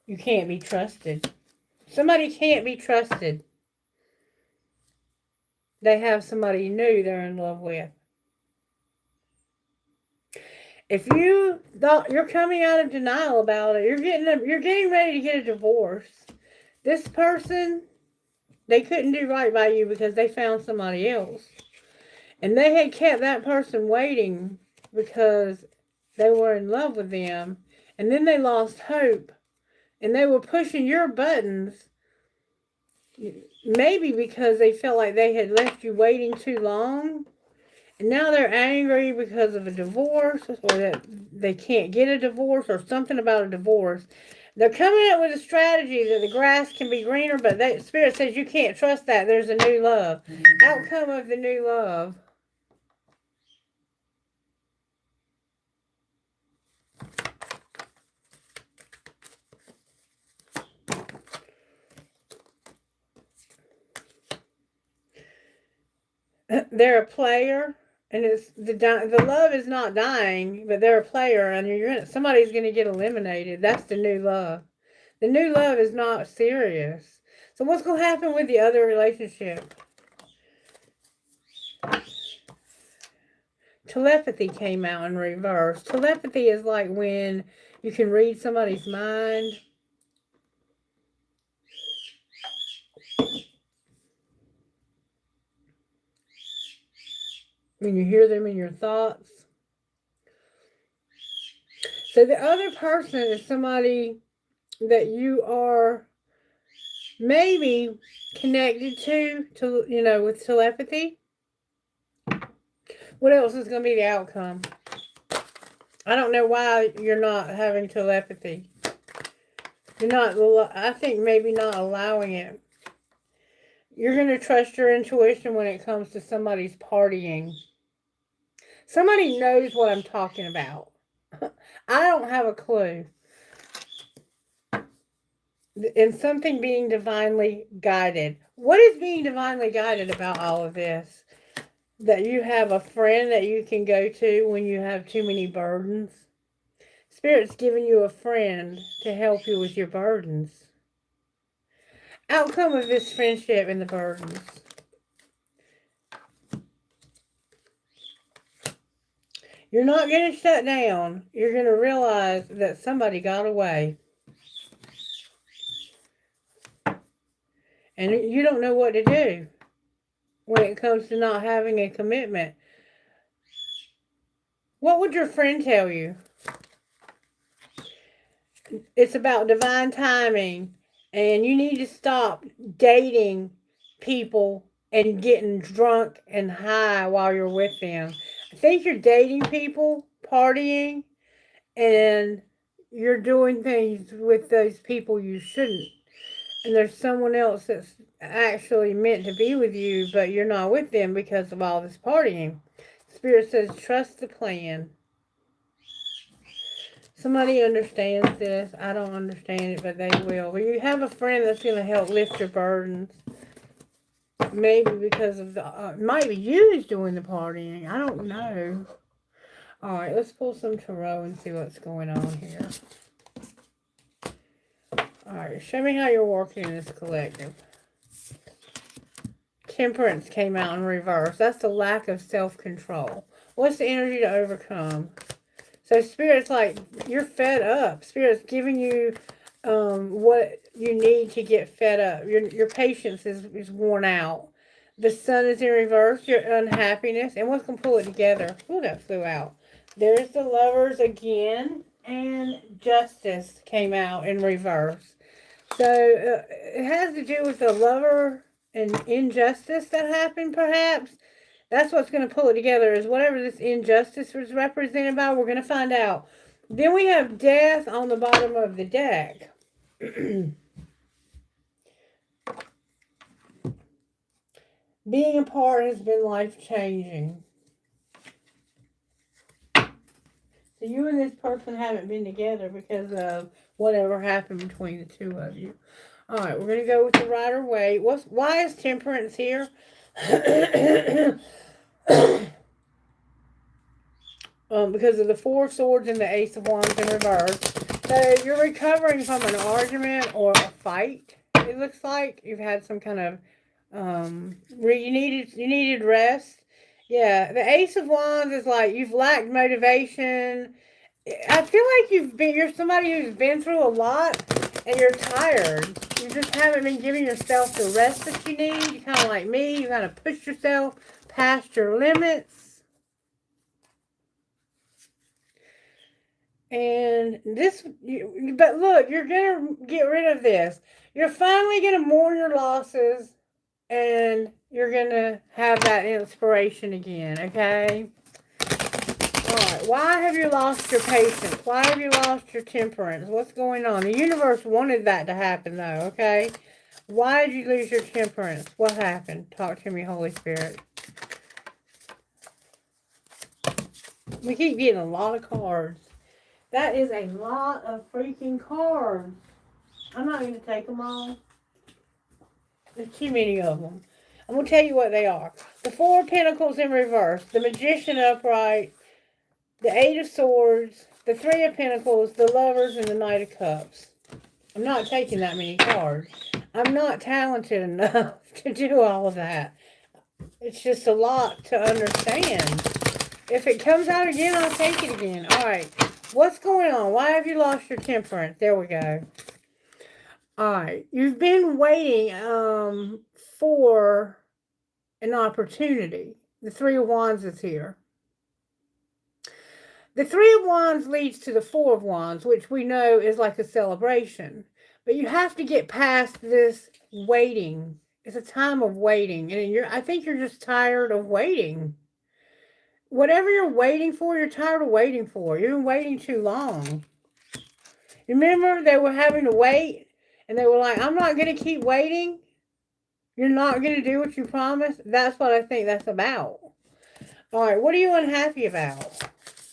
You can't be trusted. Somebody can't be trusted. They have somebody new they're in love with. If you thought you're coming out of denial about it, you're getting ready to get a divorce. This person, they couldn't do right by you because they found somebody else. And they had kept that person waiting because they were in love with them. And then they lost hope. And they were pushing your buttons. Maybe because they felt like they had left you waiting too long. And now they're angry because of a divorce, or that they can't get a divorce, or something about a divorce. They're coming up with a strategy that the grass can be greener, but Spirit says you can't trust that. There's a new love. Outcome of the new love. They're a player, and it's the love is not dying, but they're a player, and somebody's going to get eliminated. That's the new love. The new love is not serious. So what's going to happen with the other relationship? Telepathy came out in reverse. Telepathy is like when you can read somebody's mind. When you hear them in your thoughts. So the other person is somebody that you are maybe connected to, with telepathy. What else is going to be the outcome? I don't know why you're not having telepathy. You're not, I think maybe not allowing it. You're going to trust your intuition when it comes to somebody's partying. Somebody knows what I'm talking about. I don't have a clue. And something being divinely guided. What is being divinely guided about all of this? That you have a friend that you can go to when you have too many burdens. Spirit's giving you a friend to help you with your burdens. Outcome of this friendship and the burdens. You're not going to shut down. You're going to realize that somebody got away. And you don't know what to do when it comes to not having a commitment. What would your friend tell you? It's about divine timing. And you need to stop dating people and getting drunk and high while you're with them. I think you're dating people, partying, and you're doing things with those people you shouldn't. And there's someone else that's actually meant to be with you, but you're not with them because of all this partying. Spirit says, trust the plan. Somebody understands this. I don't understand it, but they will. But you have a friend that's going to help lift your burdens. Maybe because of might be you who's doing the partying. I don't know. All right, let's pull some tarot and see what's going on here. All right, show me how you're working in this collective. Temperance came out in reverse. That's the lack of self-control. What's the energy to overcome? So Spirit's like, you're fed up. Spirit's giving you what you need to get fed up. Your patience is worn out. The sun is in reverse, your unhappiness. And what's going to pull it together? Ooh, that flew out. There's the Lovers again. And Justice came out in reverse. So it has to do with the lover and injustice that happened, perhaps. That's what's going to pull it together, is whatever this injustice was represented by, we're going to find out. Then we have Death on the bottom of the deck. Being apart has been life-changing. So you and this person haven't been together because of whatever happened between the two of you. All right, we're going to go with the Rider Waite. Why is Temperance here? Because of the Four of Swords and the Ace of Wands in reverse. So you're recovering from an argument or a fight. It looks like you've had some kind of where you needed rest. Yeah, the Ace of Wands is like you've lacked motivation. I feel like you're somebody who's been through a lot and you're tired. You just haven't been giving yourself the rest that you need. You kind of like me. You kind of push yourself past your limits. And but look, you're going to get rid of this. You're finally going to mourn your losses and you're going to have that inspiration again, okay? All right, why have you lost your patience? Why have you lost your temperance? What's going on? The universe wanted that to happen, though, okay? Why did you lose your temperance? What happened? Talk to me, Holy Spirit. We keep getting a lot of cards. That is a lot of freaking cards. I'm not going to take them all. There's too many of them. I'm going to tell you what they are. The Four of Pentacles in reverse. The Magician upright. The Eight of Swords. The Three of Pentacles. The Lovers. And the Knight of Cups. I'm not taking that many cards. I'm not talented enough to do all of that. It's just a lot to understand. If it comes out again, I'll take it again. All right. What's going on? Why have you lost your temperance? There we go. All right. You've been waiting for an opportunity. The Three of Wands is here. The Three of Wands leads to the Four of Wands, which we know is like a celebration. But you have to get past this waiting. It's a time of waiting. And I think you're just tired of waiting. Whatever you're waiting for, you're tired of waiting for. You've been waiting too long. Remember, they were having to wait, and they were like, I'm not going to keep waiting. You're not going to do what you promised. That's what I think that's about. All right, what are you unhappy about?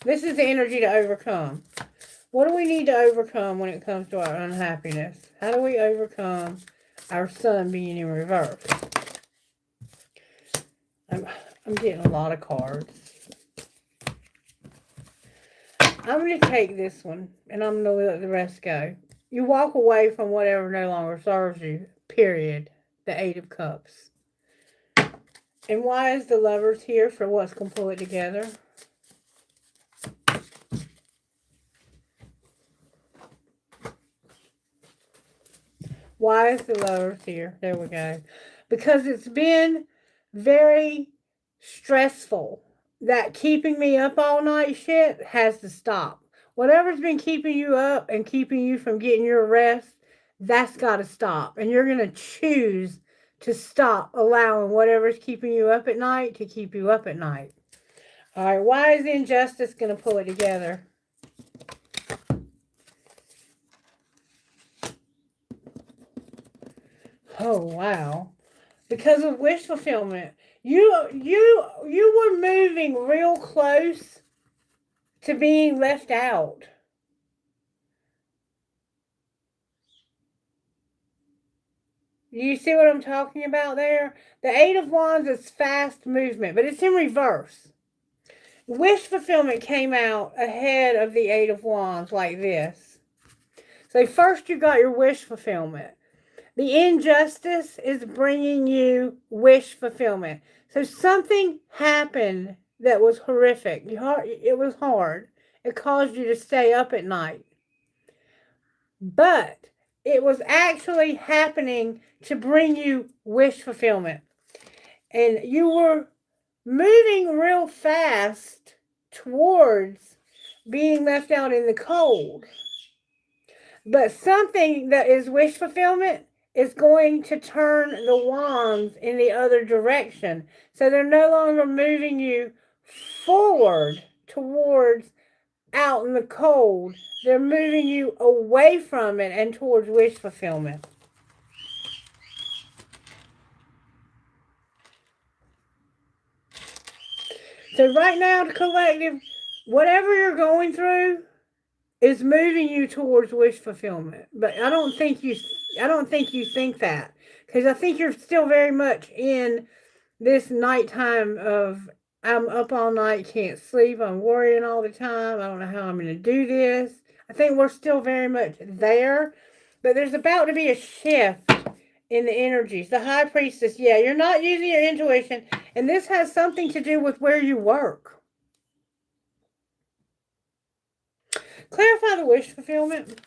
This is the energy to overcome. What do we need to overcome when it comes to our unhappiness? How do we overcome our sun being in reverse? I'm getting a lot of cards. I'm going to take this one, and I'm going to let the rest go. You walk away from whatever no longer serves you, period. The Eight of Cups. And why is the Lovers here for what's going to pull it together? Why is the Lovers here? There we go. Because it's been very stressful. That keeping me up all night shit has to stop. Whatever's been keeping you up and keeping you from getting your rest, that's got to stop. And you're going to choose to stop allowing whatever's keeping you up at night to keep you up at night. All right, why is the injustice going to pull it together? Oh, wow. Because of wish fulfillment. You were moving real close to being left out. You see what I'm talking about there? The Eight of Wands is fast movement, but it's in reverse. Wish fulfillment came out ahead of the Eight of Wands like this. So first you got your wish fulfillment. The injustice is bringing you wish fulfillment. So something happened that was horrific. It was hard. It caused you to stay up at night. But it was actually happening to bring you wish fulfillment. And you were moving real fast towards being left out in the cold. But something that is wish fulfillment is going to turn the wands in the other direction. So they're no longer moving you forward towards out in the cold. They're moving you away from it and towards wish fulfillment. So right now, the collective, whatever you're going through, is moving you towards wish fulfillment. But I don't think you think that, because I think you're still very much in this nighttime of, I'm up all night, can't sleep, I'm worrying all the time, I don't know how I'm going to do this. I think we're still very much there, but there's about to be a shift in the energies. The high priestess, yeah, you're not using your intuition, and this has something to do with where you work. Clarify the wish fulfillment.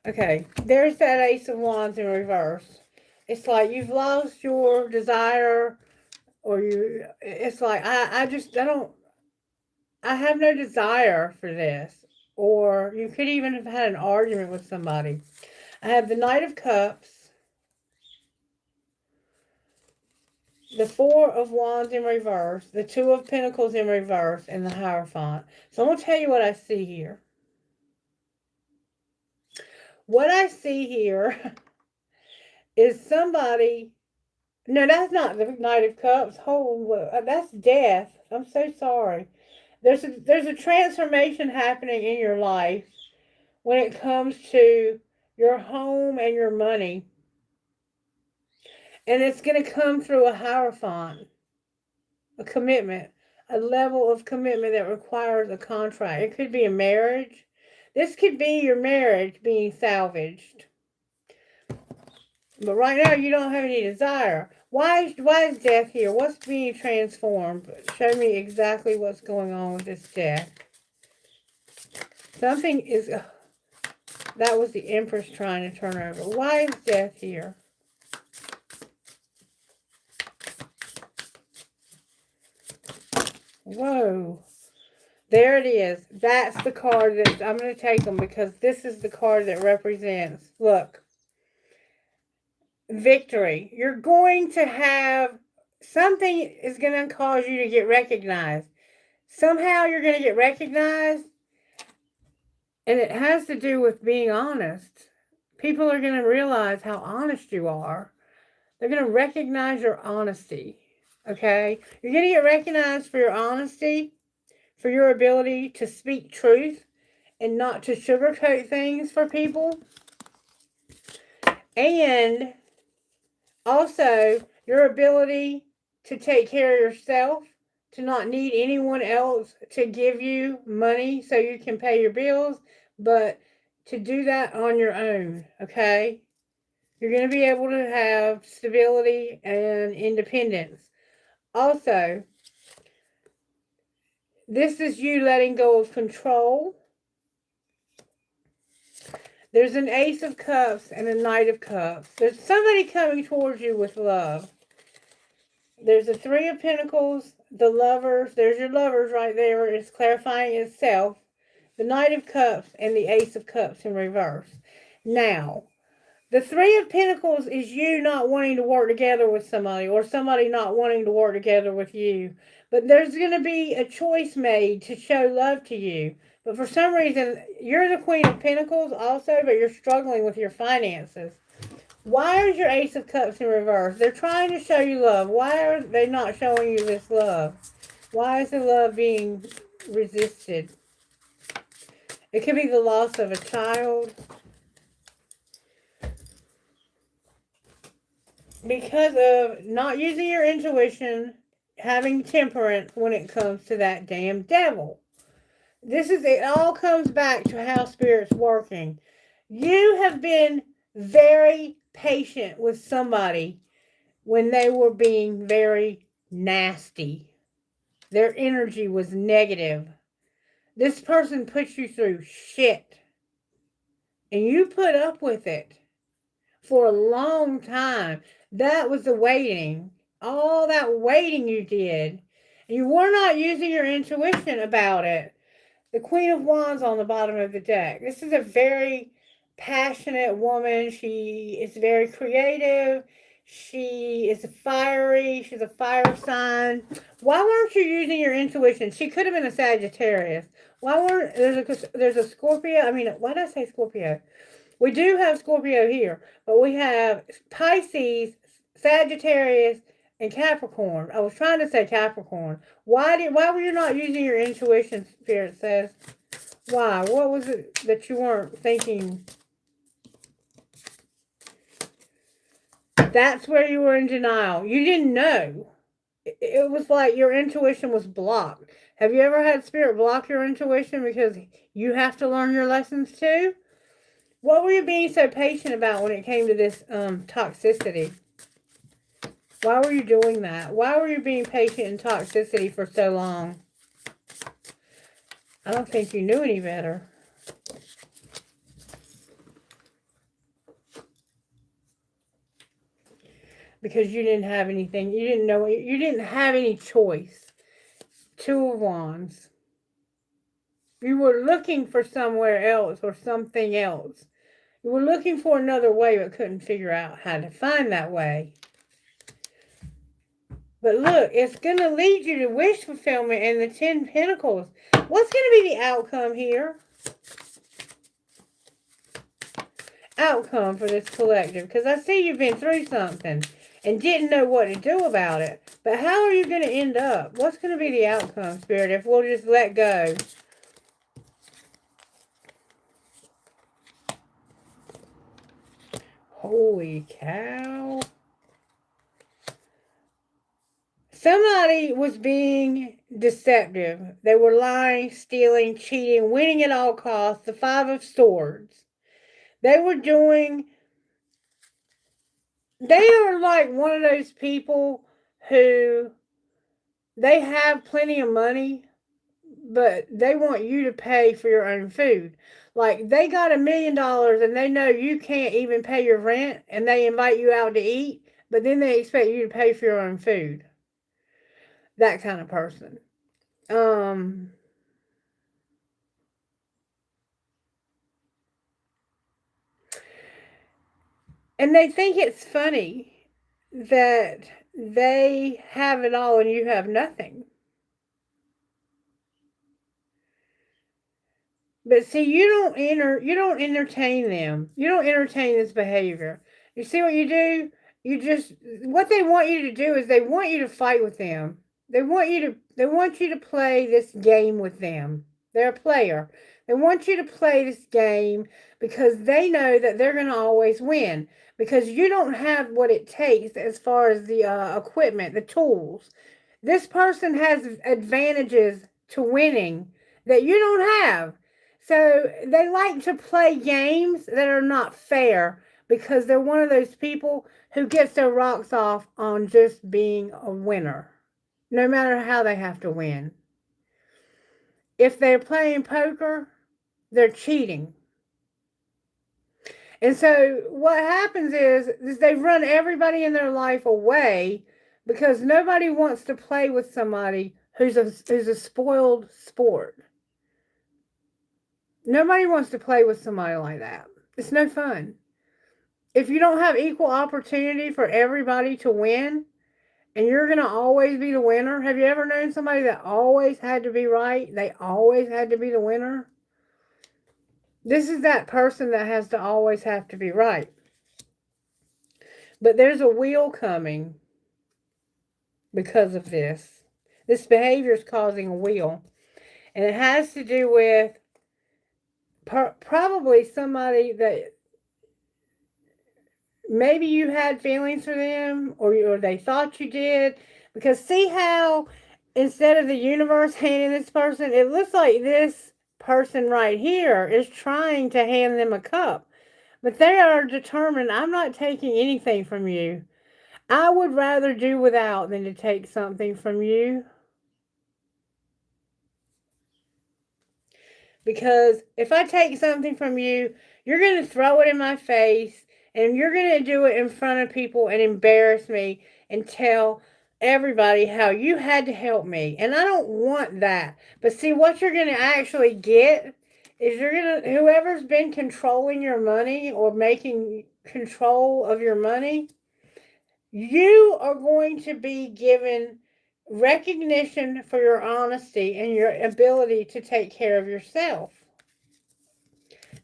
Okay, there's that Ace of Wands in reverse. It's like you've lost your desire, or it's like, I have no desire for this. Or you could even have had an argument with somebody. I have the Knight of Cups, the Four of Wands in reverse, the Two of Pentacles in reverse, and the Hierophant. So I'm going to tell you what I see here. What I see here is somebody... No, that's not the Knight of Cups. That's death. I'm so sorry. There's a transformation happening in your life when it comes to your home and your money. And it's going to come through a Hierophant, a commitment, a level of commitment that requires a contract. It could be a marriage. This could be your marriage being salvaged. But right now, you don't have any desire. Why is death here? What's being transformed? Show me exactly what's going on with this death. Something is... that was the Empress trying to turn over. Why is death here? Whoa. There it is. That's the card that... I'm going to take them because this is the card that represents... Look. Victory. You're going to have... something is going to cause you to get recognized. Somehow you're going to get recognized. And it has to do with being honest. People are going to realize how honest you are. They're going to recognize your honesty. Okay? You're going to get recognized for your honesty, for your ability to speak truth and not to sugarcoat things for people. And also your ability to take care of yourself, to not need anyone else to give you money so you can pay your bills, but to do that on your own, okay? You're going to be able to have stability and independence. Also, this is you letting go of control. There's an Ace of Cups and a Knight of Cups. There's somebody coming towards you with love. There's a Three of Pentacles, the Lovers. There's your Lovers right there. It's clarifying itself. The Knight of Cups and the Ace of Cups in reverse. Now, the Three of Pentacles is you not wanting to work together with somebody, or somebody not wanting to work together with you. But there's going to be a choice made to show love to you. But for some reason, you're the Queen of Pentacles also, but you're struggling with your finances. Why is your Ace of Cups in reverse? They're trying to show you love. Why are they not showing you this love? Why is the love being resisted? It could be the loss of a child. Because of not using your intuition, having temperance when it comes to that damn devil. It all comes back to how Spirit's working. You have been very patient with somebody when they were being very nasty. Their energy was negative. This person put you through shit. And you put up with it for a long time. That was the waiting. All that waiting you did. You were not using your intuition about it. The Queen of Wands on the bottom of the deck. This is a very passionate woman. She is very creative. She is fiery. She's a fire sign. Why weren't you using your intuition? She could have been a Sagittarius. Why weren't... There's a Scorpio. I mean, why did I say Scorpio? We do have Scorpio here, but we have Pisces, Sagittarius, and Capricorn. I was trying to say Capricorn. Why were you not using your intuition, Spirit says? Why? What was it that you weren't thinking? That's where you were in denial. You didn't know. It was like your intuition was blocked. Have you ever had Spirit block your intuition because you have to learn your lessons too? What were you being so patient about when it came to this toxicity? Why were you doing that? Why were you being patient in toxicity for so long? I don't think you knew any better. Because you didn't have anything. You didn't know. You didn't have any choice. Two of Wands. You were looking for somewhere else or something else. You were looking for another way but couldn't figure out how to find that way. But look, it's going to lead you to wish fulfillment and the 10 Pentacles. What's going to be the outcome here? Outcome for this collective. Because I see you've been through something and didn't know what to do about it. But how are you going to end up? What's going to be the outcome, Spirit, if we'll just let go? Holy cow. Somebody was being deceptive. They were lying, stealing, cheating, winning at all costs. The 5 of Swords. They were doing... They are like one of those people who... They have plenty of money, but they want you to pay for your own food. Like, they got $1 million and they know you can't even pay your rent, and they invite you out to eat, but then they expect you to pay for your own food. That kind of person. And they think it's funny that they have it all and you have nothing. But see, you don't entertain them. You don't entertain this behavior. You see what you do? What they want you to do is they want you to fight with them. They want you to play this game with them. They're a player. They want you to play this game because they know that they're going to always win. Because you don't have what it takes as far as the equipment, the tools. This person has advantages to winning that you don't have. So they like to play games that are not fair because they're one of those people who gets their rocks off on just being a winner, no matter how they have to win. If they're playing poker, they're cheating. And so what happens is they run everybody in their life away because nobody wants to play with somebody who's a spoiled sport. Nobody wants to play with somebody like that. It's no fun. If you don't have equal opportunity for everybody to win, and you're going to always be the winner, have you ever known somebody that always had to be right? They always had to be the winner? This is that person that has to always have to be right. But there's a wheel coming because of this. This behavior is causing a wheel. And it has to do with probably somebody that maybe you had feelings for them or they thought you did. Because see how instead of the universe handing this person, it looks like this person right here is trying to hand them a cup. But they are determined, I'm not taking anything from you. I would rather do without than to take something from you. Because if I take something from you, you're going to throw it in my face and you're going to do it in front of people and embarrass me and tell everybody how you had to help me. And I don't want that. But see, what you're going to actually get is whoever's been controlling your money or making control of your money, you are going to be given recognition for your honesty and your ability to take care of yourself.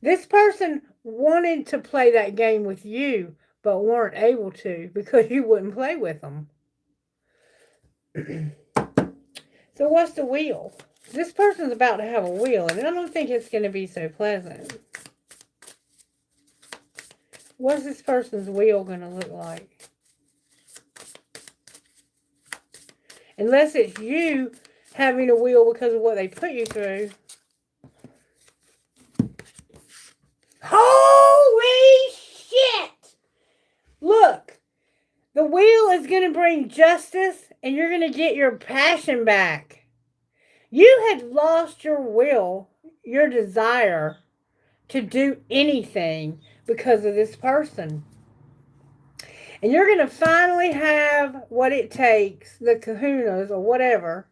This person wanted to play that game with you, but weren't able to because you wouldn't play with them. So what's the wheel? This person's about to have a wheel, and I don't think it's going to be so pleasant. What's this person's wheel going to look like? Unless it's you having a wheel because of what they put you through. Holy shit! Look, the wheel is going to bring justice, and you're going to get your passion back. You had lost your will, your desire to do anything because of this person. And you're going to finally have what it takes, the kahunas or whatever,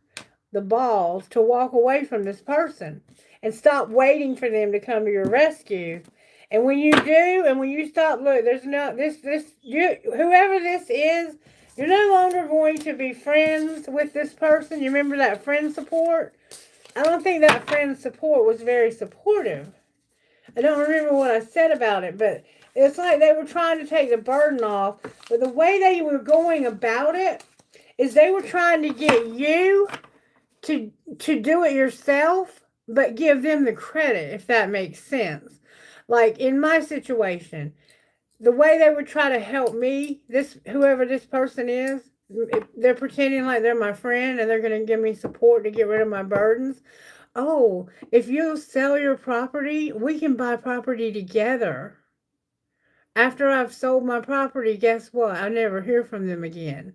the balls, to walk away from this person and stop waiting for them to come to your rescue. And when you do, and when you stop, look, there's no, whoever this is, you're no longer going to be friends with this person. You remember that friend support? I don't think that friend support was very supportive. I don't remember what I said about it, but it's like they were trying to take the burden off. But the way they were going about it is they were trying to get you to do it yourself, but give them the credit, if that makes sense. Like in my situation, the way they would try to help me, whoever this person is, they're pretending like they're my friend and they're going to give me support to get rid of my burdens. Oh, if you'll sell your property, we can buy property together. After I've sold my property, guess what? I never hear from them again.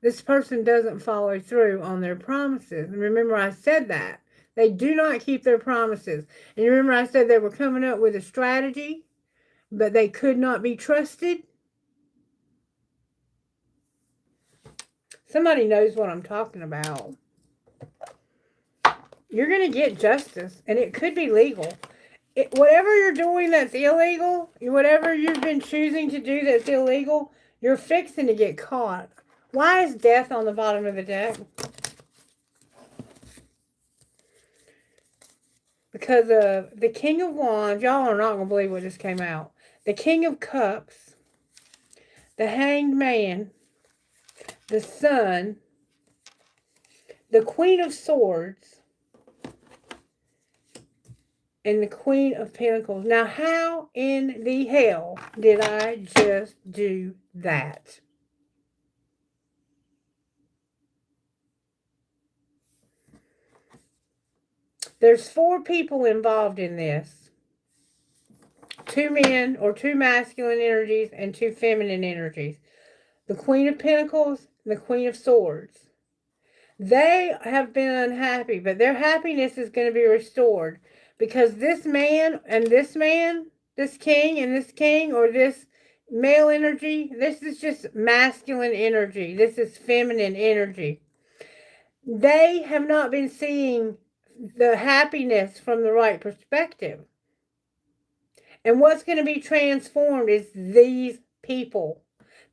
This person doesn't follow through on their promises. And remember, I said that. They do not keep their promises. And you remember I said they were coming up with a strategy, but they could not be trusted? Somebody knows what I'm talking about. You're going to get justice, and it could be legal. Whatever you're doing that's illegal, whatever you've been choosing to do that's illegal, you're fixing to get caught. Why is death on the bottom of the deck? Because of the King of Wands. Y'all are not going to believe what just came out. The King of Cups, the Hanged Man, the Sun, the Queen of Swords, and the Queen of Pentacles. Now, how in the hell did I just do that? There's 4 people involved in this. 2 men or 2 masculine energies and 2 feminine energies. The Queen of Pentacles and the Queen of Swords. They have been unhappy, but their happiness is going to be restored because this man, this king and this king, or this male energy, this is just masculine energy. This is feminine energy. They have not been seeing the happiness from the right perspective. And what's going to be transformed is these people.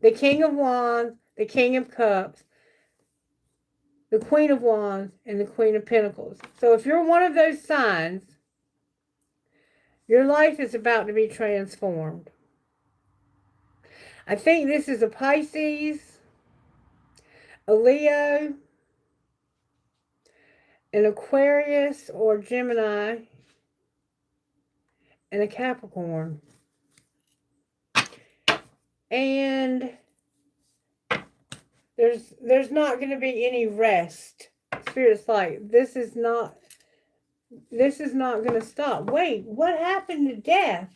The King of Wands, the King of Cups, the Queen of Wands, and the Queen of Pentacles. So if you're one of those signs, your life is about to be transformed. I think this is a Pisces, a Leo, an Aquarius or Gemini, and a Capricorn. And there's not going to be any rest. Spirit's like, this is not going to stop. Wait, what happened to death?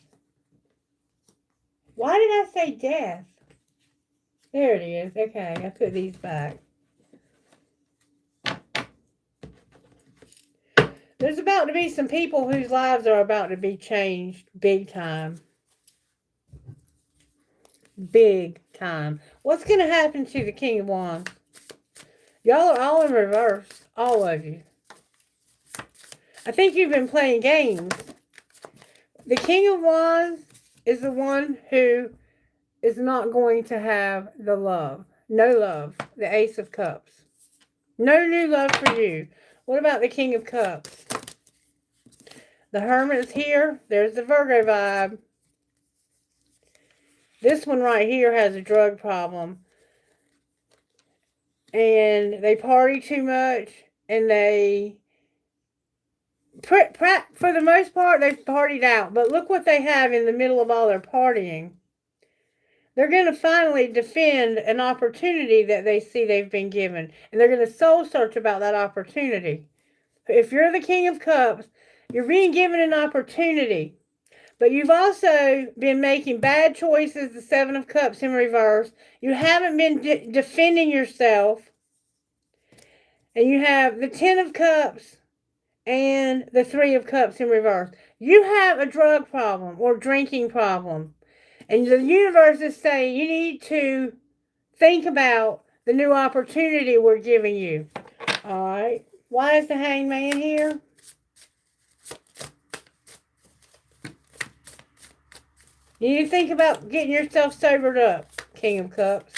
Why did I say death? There it is. Okay, I put these back. There's about to be some people whose lives are about to be changed big time. Big time. What's going to happen to the King of Wands? Y'all are all in reverse. All of you. I think you've been playing games. The King of Wands is the one who is not going to have the love. No love. The Ace of Cups. No new love for you. What about the King of Cups? The Hermit is here. There's the Virgo vibe. This one right here has a drug problem. And they party too much. And they, for the most part, they've partied out. But look what they have in the middle of all their partying. They're going to finally defend an opportunity that they see they've been given. And they're going to soul search about that opportunity. If you're the King of Cups, you're being given an opportunity. But you've also been making bad choices, the Seven of Cups in reverse. You haven't been defending yourself. And you have the Ten of Cups and the Three of Cups in reverse. You have a drug problem or drinking problem. And the universe is saying you need to think about the new opportunity we're giving you. All right. Why is the Hangman here? You need to think about getting yourself sobered up, King of Cups.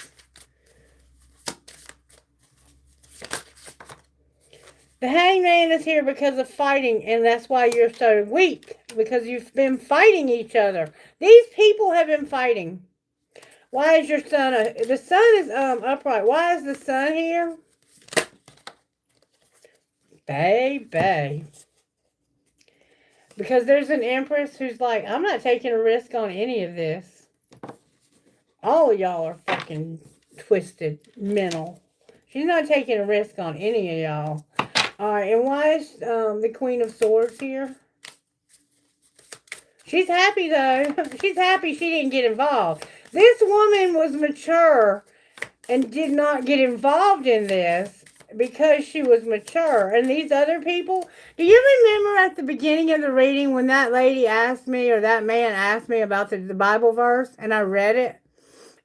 The Hangman is here because of fighting, and that's why you're so weak, because you've been fighting each other. These people have been fighting. Why is your sun, the sun is upright. Why is the sun here? Baby. Because there's an Empress who's like, I'm not taking a risk on any of this. All of y'all are fucking twisted, mental. She's not taking a risk on any of y'all. Alright, and why is the Queen of Swords here? She's happy, though. She's happy she didn't get involved. This woman was mature and did not get involved in this because she was mature. And these other people, do you remember at the beginning of the reading when that lady asked me, or that man asked me about the Bible verse, and I read it,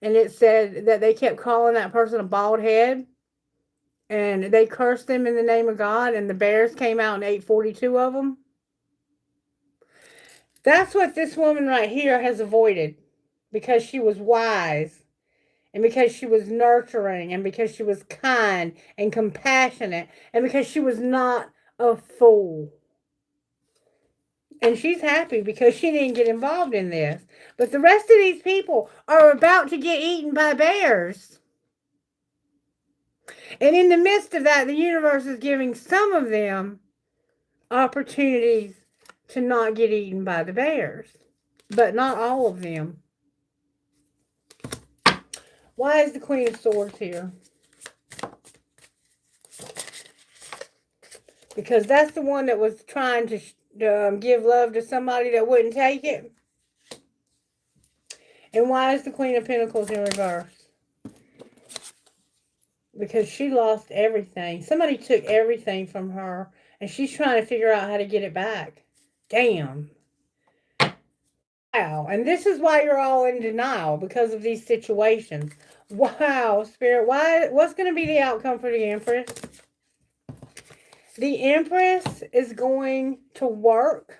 and it said that they kept calling that person a bald head? And they cursed them in the name of God, and the bears came out and ate 42 of them. That's what this woman right here has avoided, because she was wise, and because she was nurturing, and because she was kind and compassionate, and because she was not a fool. And she's happy because she didn't get involved in this. But the rest of these people are about to get eaten by bears. And in the midst of that, the universe is giving some of them opportunities to not get eaten by the bears. But not all of them. Why is the Queen of Swords here? Because that's the one that was trying to give love to somebody that wouldn't take it. And why is the Queen of Pentacles in reverse? Because she lost everything. Somebody took everything from her, and she's trying to figure out how to get it back. Damn. Wow. And this is why you're all in denial, because of these situations. Wow, Spirit. What's going to be the outcome for the Empress? The Empress is going to work,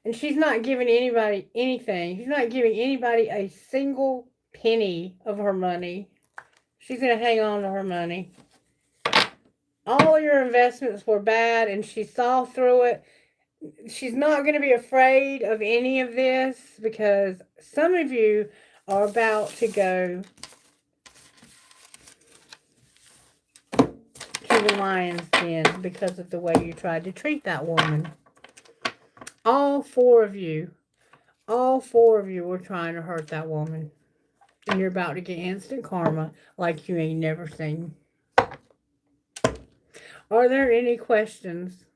and she's not giving anybody anything. She's not giving anybody a single penny of her money. She's going to hang on to her money. All your investments were bad, and she saw through it. She's not going to be afraid of any of this, because some of you are about to go to the lion's den because of the way you tried to treat that woman. All four of you were trying to hurt that woman. And you're about to get instant karma like you ain't never seen. Are there any questions?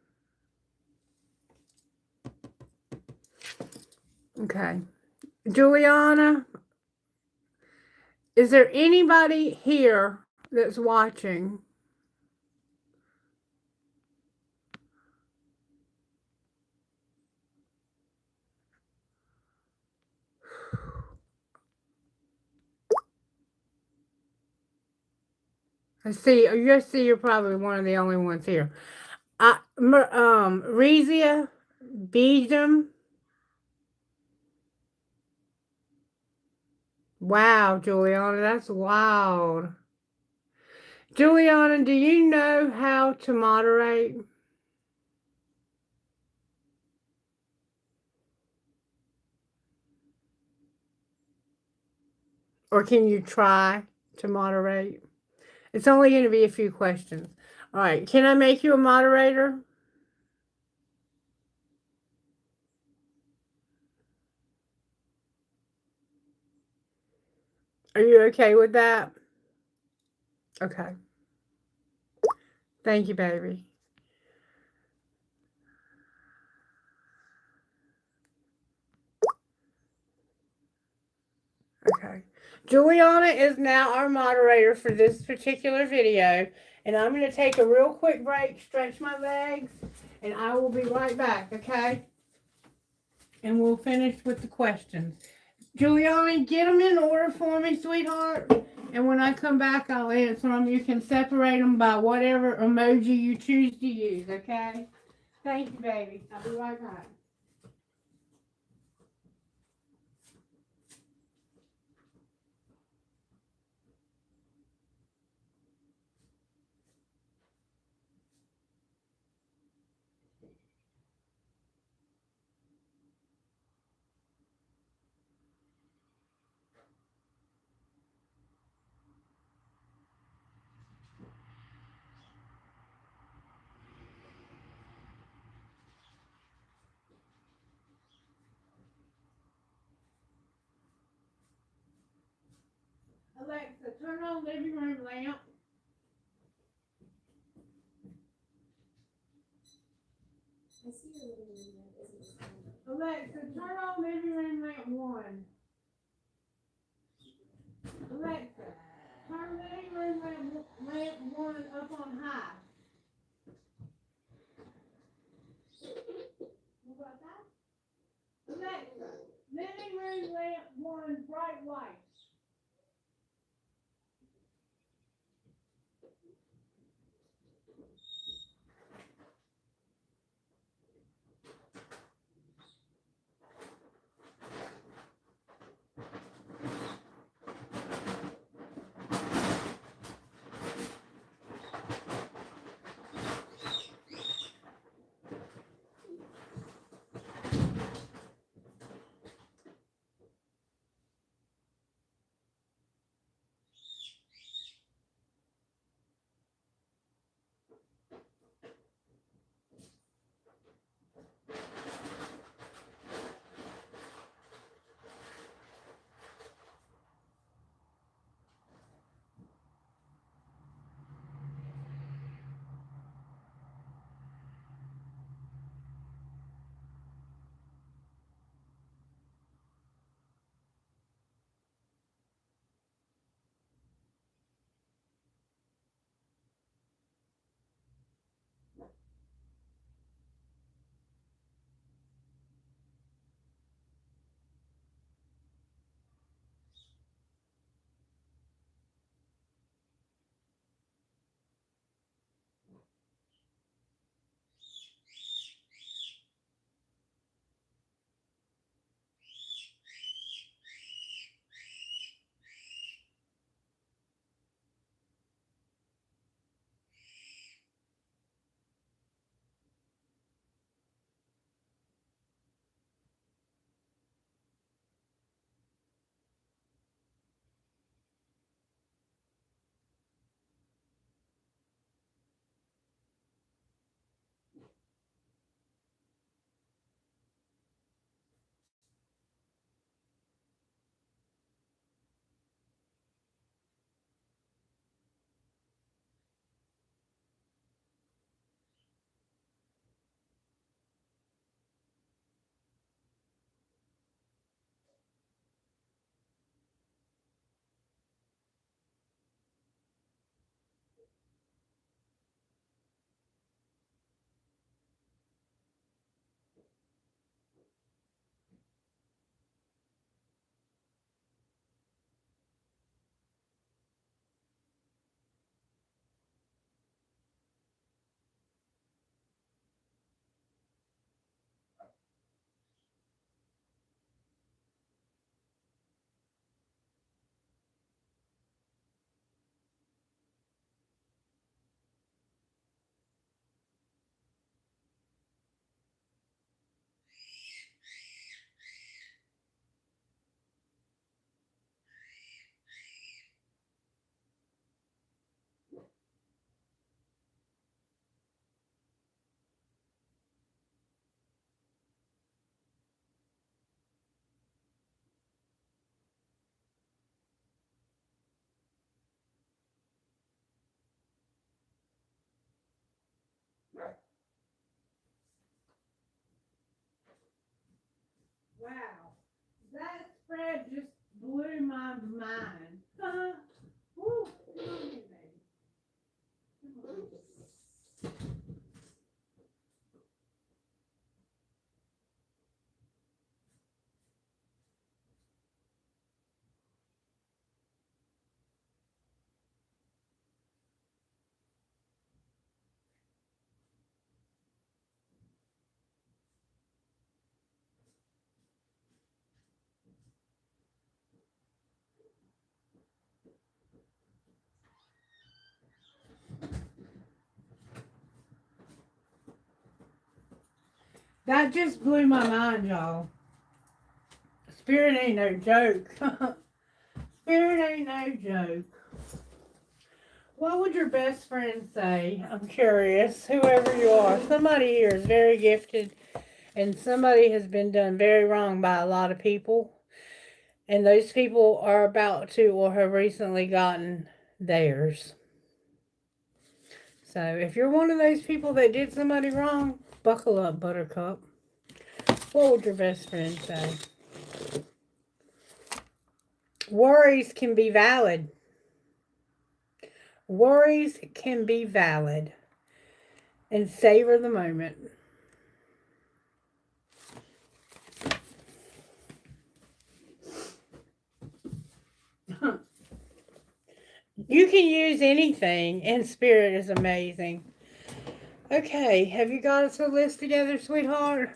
Okay. Juliana, is there anybody here that's watching I see. You're probably one of the only ones here. Rezia Beedham. Wow, Juliana, that's wild. Juliana, do you know how to moderate? Or can you try to moderate? It's only going to be a few questions. All right. Can I make you a moderator? Are you okay with that? Okay. Thank you, baby. Okay. Juliana is now our moderator for this particular video. And I'm going to take a real quick break, stretch my legs, and I will be right back, okay? And we'll finish with the questions. Juliana, get them in order for me, sweetheart. And when I come back, I'll answer them. You can separate them by whatever emoji you choose to use, okay? Thank you, baby. I'll be right back. Alexa, turn on living room lamp. I see your living room lamp isn't responding. Alexa, turn on living room lamp 1. Alexa, turn living room lamp 1 up on high. What about that? Alexa, living room lamp 1 bright white. Wow. That spread just blew my mind. Woo. Come on in, baby. Come on. That just blew my mind, y'all. Spirit ain't no joke. Spirit ain't no joke. What would your best friend say? I'm curious. Whoever you are. Somebody here is very gifted, and somebody has been done very wrong by a lot of people. And those people are about to or have recently gotten theirs. So if you're one of those people that did somebody wrong, buckle up, Buttercup. What would your best friend say? Worries can be valid. Worries can be valid. And savor the moment. You can use anything, and spirit is amazing. Okay, have you got us a list together, sweetheart?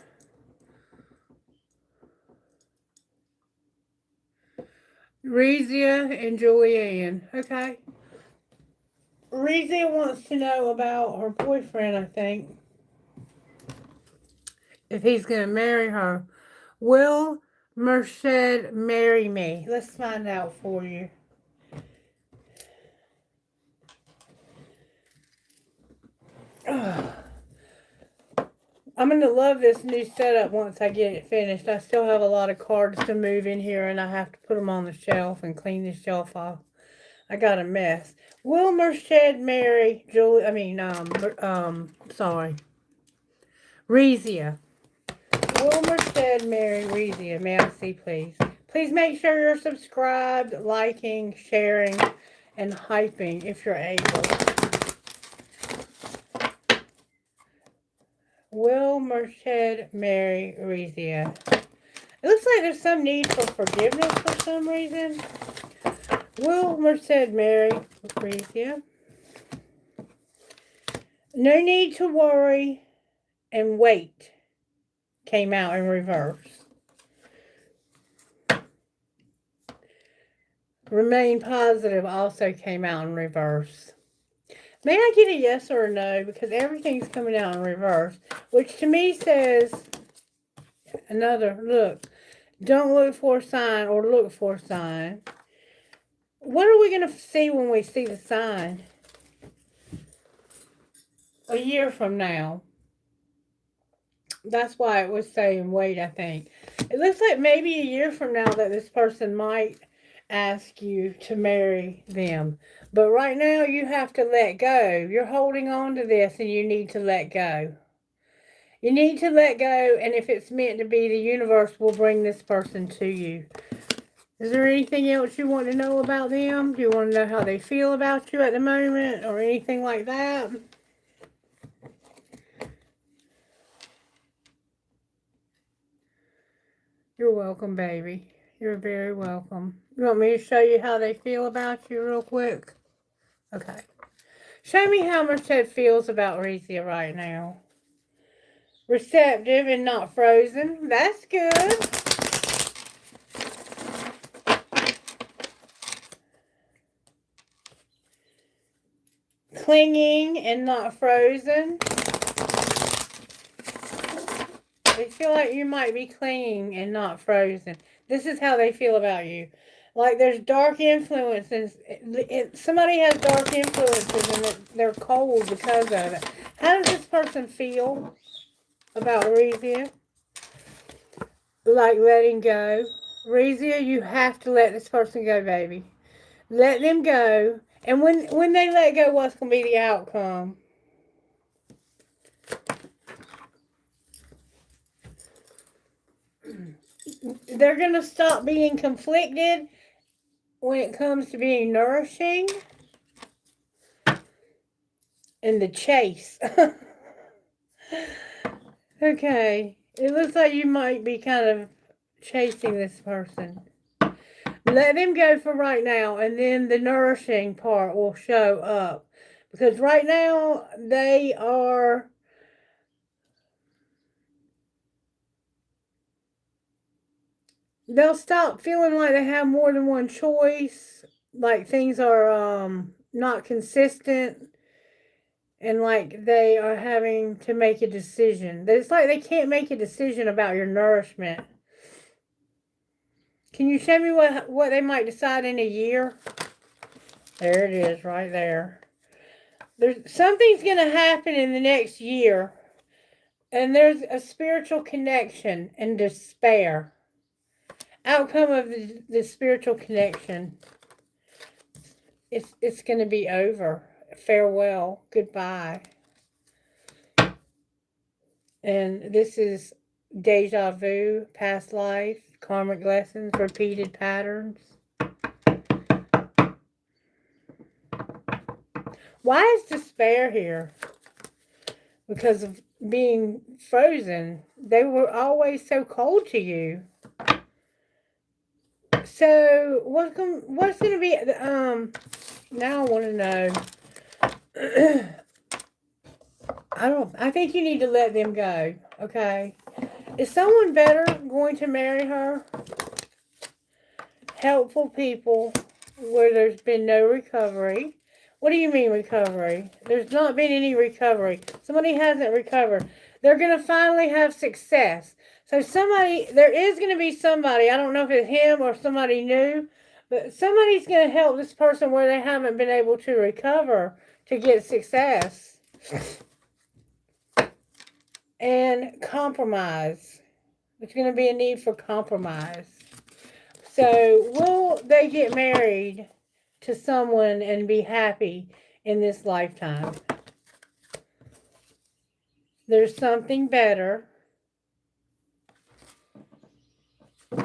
Rezia and Julianne. Okay. Rezia wants to know about her boyfriend, I think. If he's going to marry her. Will Merced marry me? Let's find out for you. Ugh. I'm going to love this new setup once I get it finished. I still have a lot of cards to move in here, and I have to put them on the shelf and clean the shelf off. I got a mess. Will Merced marry Julie? Rezia. Will Merced marry Rezia? May I see, please? Please make sure you're subscribed, liking, sharing, and hyping if you're able. Will Merced marry Rezia? It looks like there's some need for forgiveness for some reason. Will Merced marry Rezia? No need to worry and wait came out in reverse. Remain positive also came out in reverse. May I get a yes or a no? Because everything's coming out in reverse. Which to me says another look. Don't look for a sign or look for a sign. What are we going to see when we see the sign? A year from now. That's why it was saying wait, I think. It looks like maybe a year from now that this person might ask you to marry them. But right now you have to let go. You're holding on to this and you need to let go. You need to let go, and if it's meant to be, the universe will bring this person to you. Is there anything else you want to know about them? Do you want to know how they feel about you at the moment or anything like that? You're welcome, baby. You're very welcome. You want me to show you how they feel about you real quick? Okay. Show me how Merced feels about Rezia right now. Receptive and not frozen. That's good. Clinging and not frozen. They feel like you might be clinging and not frozen. This is how they feel about you. Like there's dark influences. Somebody has dark influences and they're cold because of it. How does this person feel about Rezia? Like letting go. Rezia, you have to let this person go, baby. Let them go. And when they let go, what's going to be the outcome? They're going to stop being conflicted when it comes to being nourishing and the chase. Okay. It looks like you might be kind of chasing this person. Let them go for right now, and then the nourishing part will show up. Because right now, they'll stop feeling like they have more than one choice, like things are not consistent, and like they are having to make a decision. It's like they can't make a decision about your nourishment. Can you show me what they might decide in a year? There it is, right there. Something's going to happen in the next year, and there's a spiritual connection and despair. Outcome of the spiritual connection. It's going to be over. Farewell. Goodbye. And this is deja vu, past life, karmic lessons, repeated patterns. Why is despair here? Because of being frozen. They were always so cold to you. So what's going to be now I want to know. I think you need to let them go. Okay. Is someone better going to marry her? Helpful people where there's been no recovery. What do you mean recovery? There's not been any recovery. Somebody hasn't recovered. They're going to finally have success. So there is going to be somebody, I don't know if it's him or somebody new, but somebody's going to help this person where they haven't been able to recover to get success. And compromise. There's going to be a need for compromise. So will they get married to someone and be happy in this lifetime? There's something better.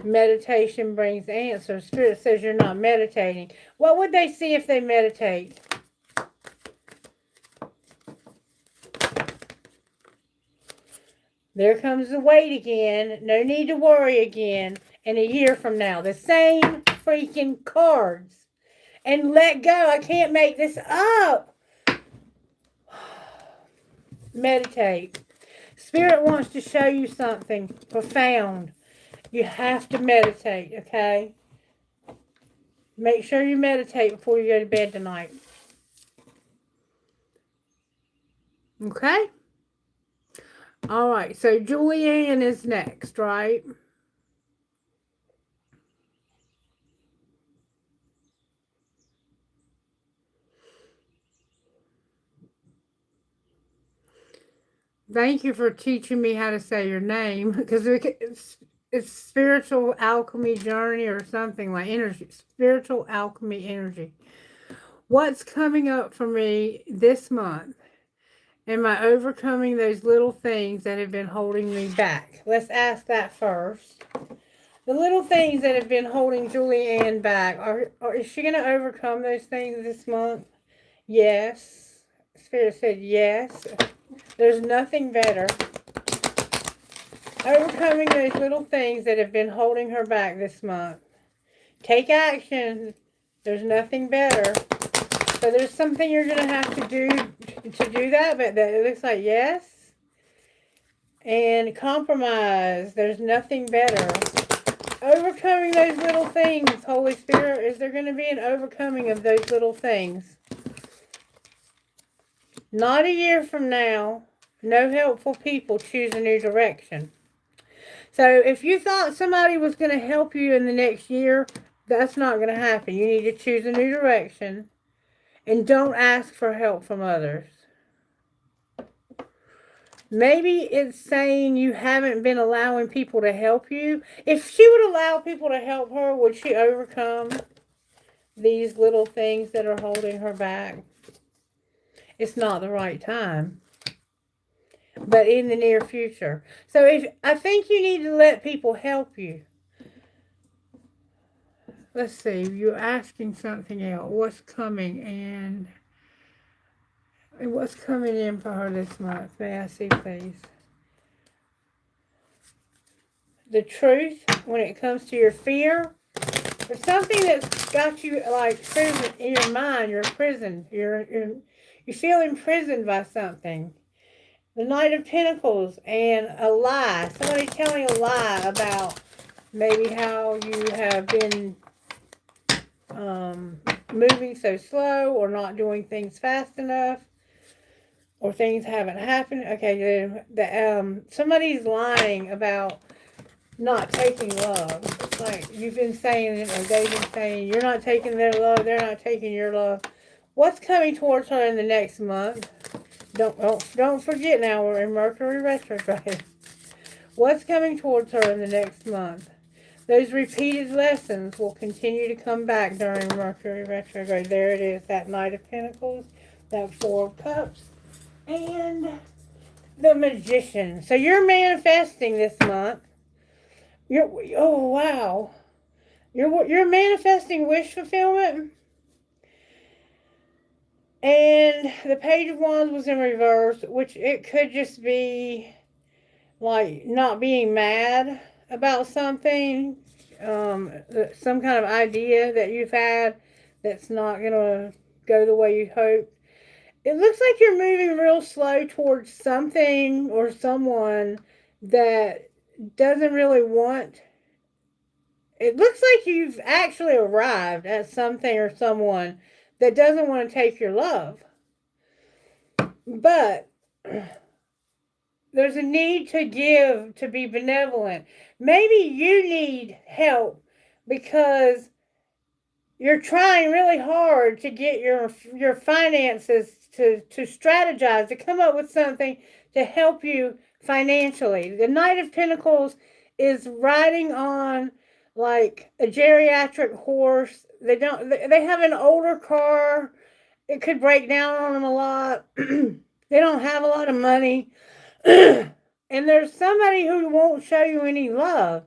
Meditation brings answers. Spirit says you're not meditating. What would they see if they meditate? There comes the wait again. No need to worry again. In a year from now, the same freaking cards. And let go. I can't make this up. Meditate. Spirit wants to show you something profound. You have to meditate, okay? Make sure you meditate before you go to bed tonight. Okay? All right, so Julianne is next, right? Thank you for teaching me how to say your name, because it's spiritual alchemy journey or something like energy. Spiritual alchemy energy. What's coming up for me this month? Am I overcoming those little things that have been holding me back? Let's ask that first. The little things that have been holding Julianne back, is she going to overcome those things this month? Yes. Spirit said yes. There's nothing better. Overcoming those little things that have been holding her back this month. Take action. There's nothing better. So there's something you're going to have to do that, but it looks like yes. And compromise. There's nothing better. Overcoming those little things, Holy Spirit. Is there going to be an overcoming of those little things? Not a year from now. No helpful people choose a new direction. So if you thought somebody was going to help you in the next year, that's not going to happen. You need to choose a new direction. And don't ask for help from others. Maybe it's saying you haven't been allowing people to help you. If she would allow people to help her, would she overcome these little things that are holding her back? It's not the right time. But in the near future. So I think you need to let people help you. let's see, you're asking something else. What's coming and what's coming in for her this month? May I see, please? The truth when it comes to your fear. There's something that's got you like prison in your mind. You're imprisoned. You feel imprisoned by something. The Knight of Pentacles and a lie. Somebody telling a lie about maybe how you have been moving so slow or not doing things fast enough or things haven't happened. Okay, somebody's lying about not taking love. It's like you've been saying it or they've been saying you're not taking their love, they're not taking your love. What's coming towards her in the next month? Don't forget now we're in Mercury retrograde. What's coming towards her in the next month? Those repeated lessons will continue to come back during Mercury retrograde. There it is, that Knight of Pentacles, that Four of Cups, and the Magician. So you're manifesting this month. Oh wow. You're manifesting wish fulfillment. And the Page of Wands was in reverse, which it could just be like not being mad about something, some kind of idea that you've had that's not going to go the way you hope. It looks like you're moving real slow towards something or someone that doesn't really want. It looks like you've actually arrived at something or someone that doesn't want to take your love. But there's a need to give, to be benevolent. Maybe you need help because you're trying really hard to get your finances to strategize, to come up with something to help you financially. The Knight of Pentacles is riding on like a geriatric horse. They have an older car. It could break down on them a lot. They don't have a lot of money. And there's somebody who won't show you any love.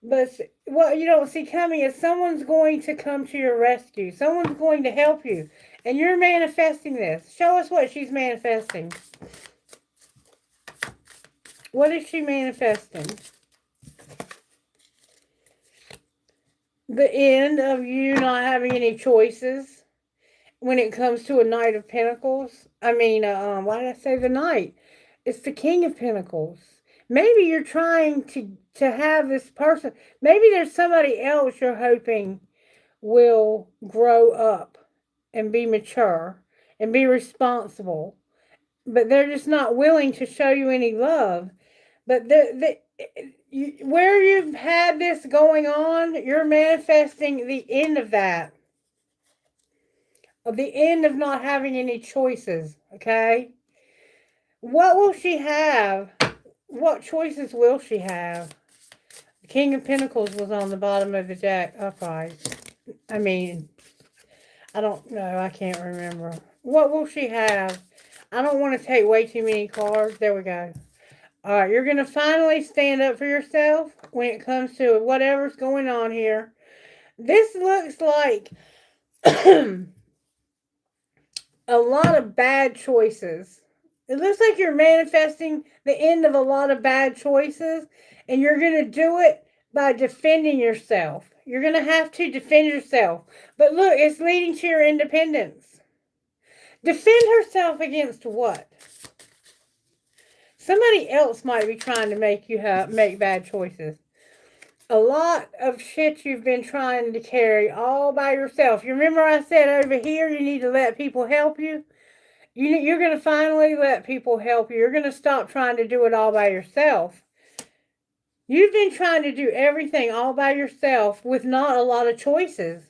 But what you don't see coming is someone's going to come to your rescue. Someone's going to help you. And you're manifesting this. Show us what she's manifesting. What is she manifesting? The end of you not having any choices when it comes to a Knight of Pentacles. I mean, why did I say the Knight? It's the King of Pentacles. Maybe you're trying to have this person. Maybe there's somebody else you're hoping will grow up and be mature and be responsible. But they're just not willing to show you any love. But where you've had this going on, you're manifesting the end of that. Of the end of not having any choices, okay? What will she have? What choices will she have? The King of Pentacles was on the bottom of the deck upright. I mean, I don't know. I can't remember. What will she have? I don't want to take way too many cards. There we go. All right, you're going to finally stand up for yourself when it comes to whatever's going on here. This looks like a lot of bad choices. It looks like you're manifesting the end of a lot of bad choices, and you're going to do it by defending yourself. You're going to have to defend yourself. But look, it's leading to your independence. Defend herself against what? Somebody else might be trying to make you make bad choices. A lot of shit you've been trying to carry all by yourself. You remember I said over here you need to let people help you? You're going to finally let people help you. You're going to stop trying to do it all by yourself. You've been trying to do everything all by yourself with not a lot of choices.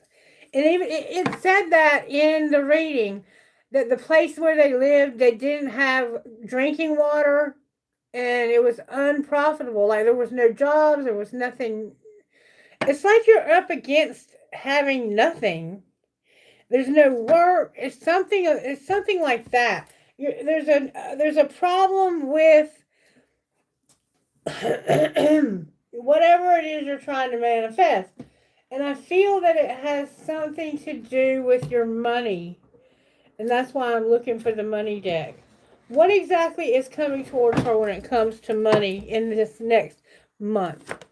And even it said that in the reading that the place where they lived, they didn't have drinking water and it was unprofitable. Like there was no jobs, there was nothing. It's like you're up against having nothing. There's no work. It's something like that. There's a problem with whatever it is you're trying to manifest. And I feel that it has something to do with your money. And that's why I'm looking for the money deck. What exactly is coming towards her when it comes to money in this next month?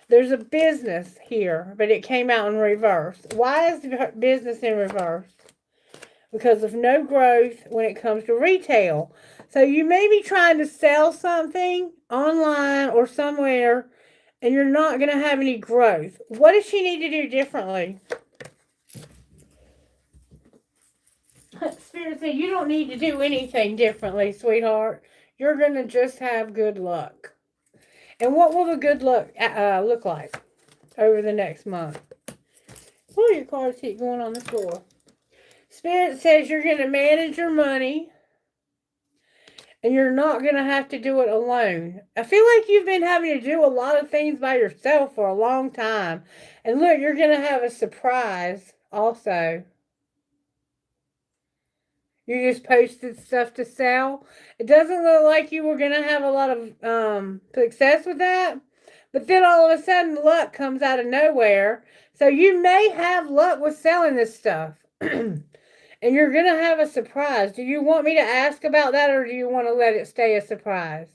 There's a business here, but it came out in reverse. Why is the business in reverse? Because of no growth when it comes to retail. So you may be trying to sell something online or somewhere, and you're not going to have any growth. What does she need to do differently? Spirit said, you don't need to do anything differently, sweetheart. You're going to just have good luck. And what will the good luck look like over the next month? Oh, your cards keep going on the floor. Spirit says you're going to manage your money. And you're not going to have to do it alone. I feel like you've been having to do a lot of things by yourself for a long time. And look, you're going to have a surprise also. You just posted stuff to sell. It doesn't look like you were going to have a lot of success with that. But then all of a sudden, luck comes out of nowhere. So you may have luck with selling this stuff. And you're going to have a surprise. Do you want me to ask about that, or do you want to let it stay a surprise?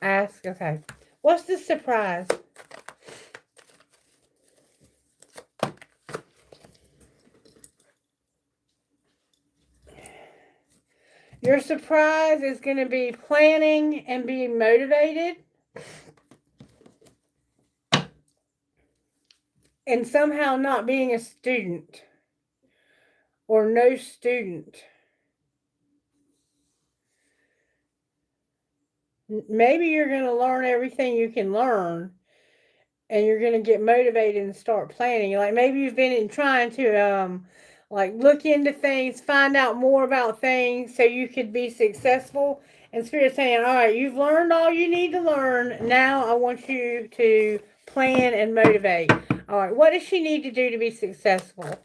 Ask, okay. What's the surprise? Your surprise is going to be planning and being motivated. And somehow not being a student. Or no student. Maybe you're going to learn everything you can learn. And you're going to get motivated and start planning. Like maybe you've been trying to like look into things, find out more about things so you could be successful. And Spirit's saying, all right, you've learned all you need to learn. Now I want you to plan and motivate. All right, what does she need to do to be successful?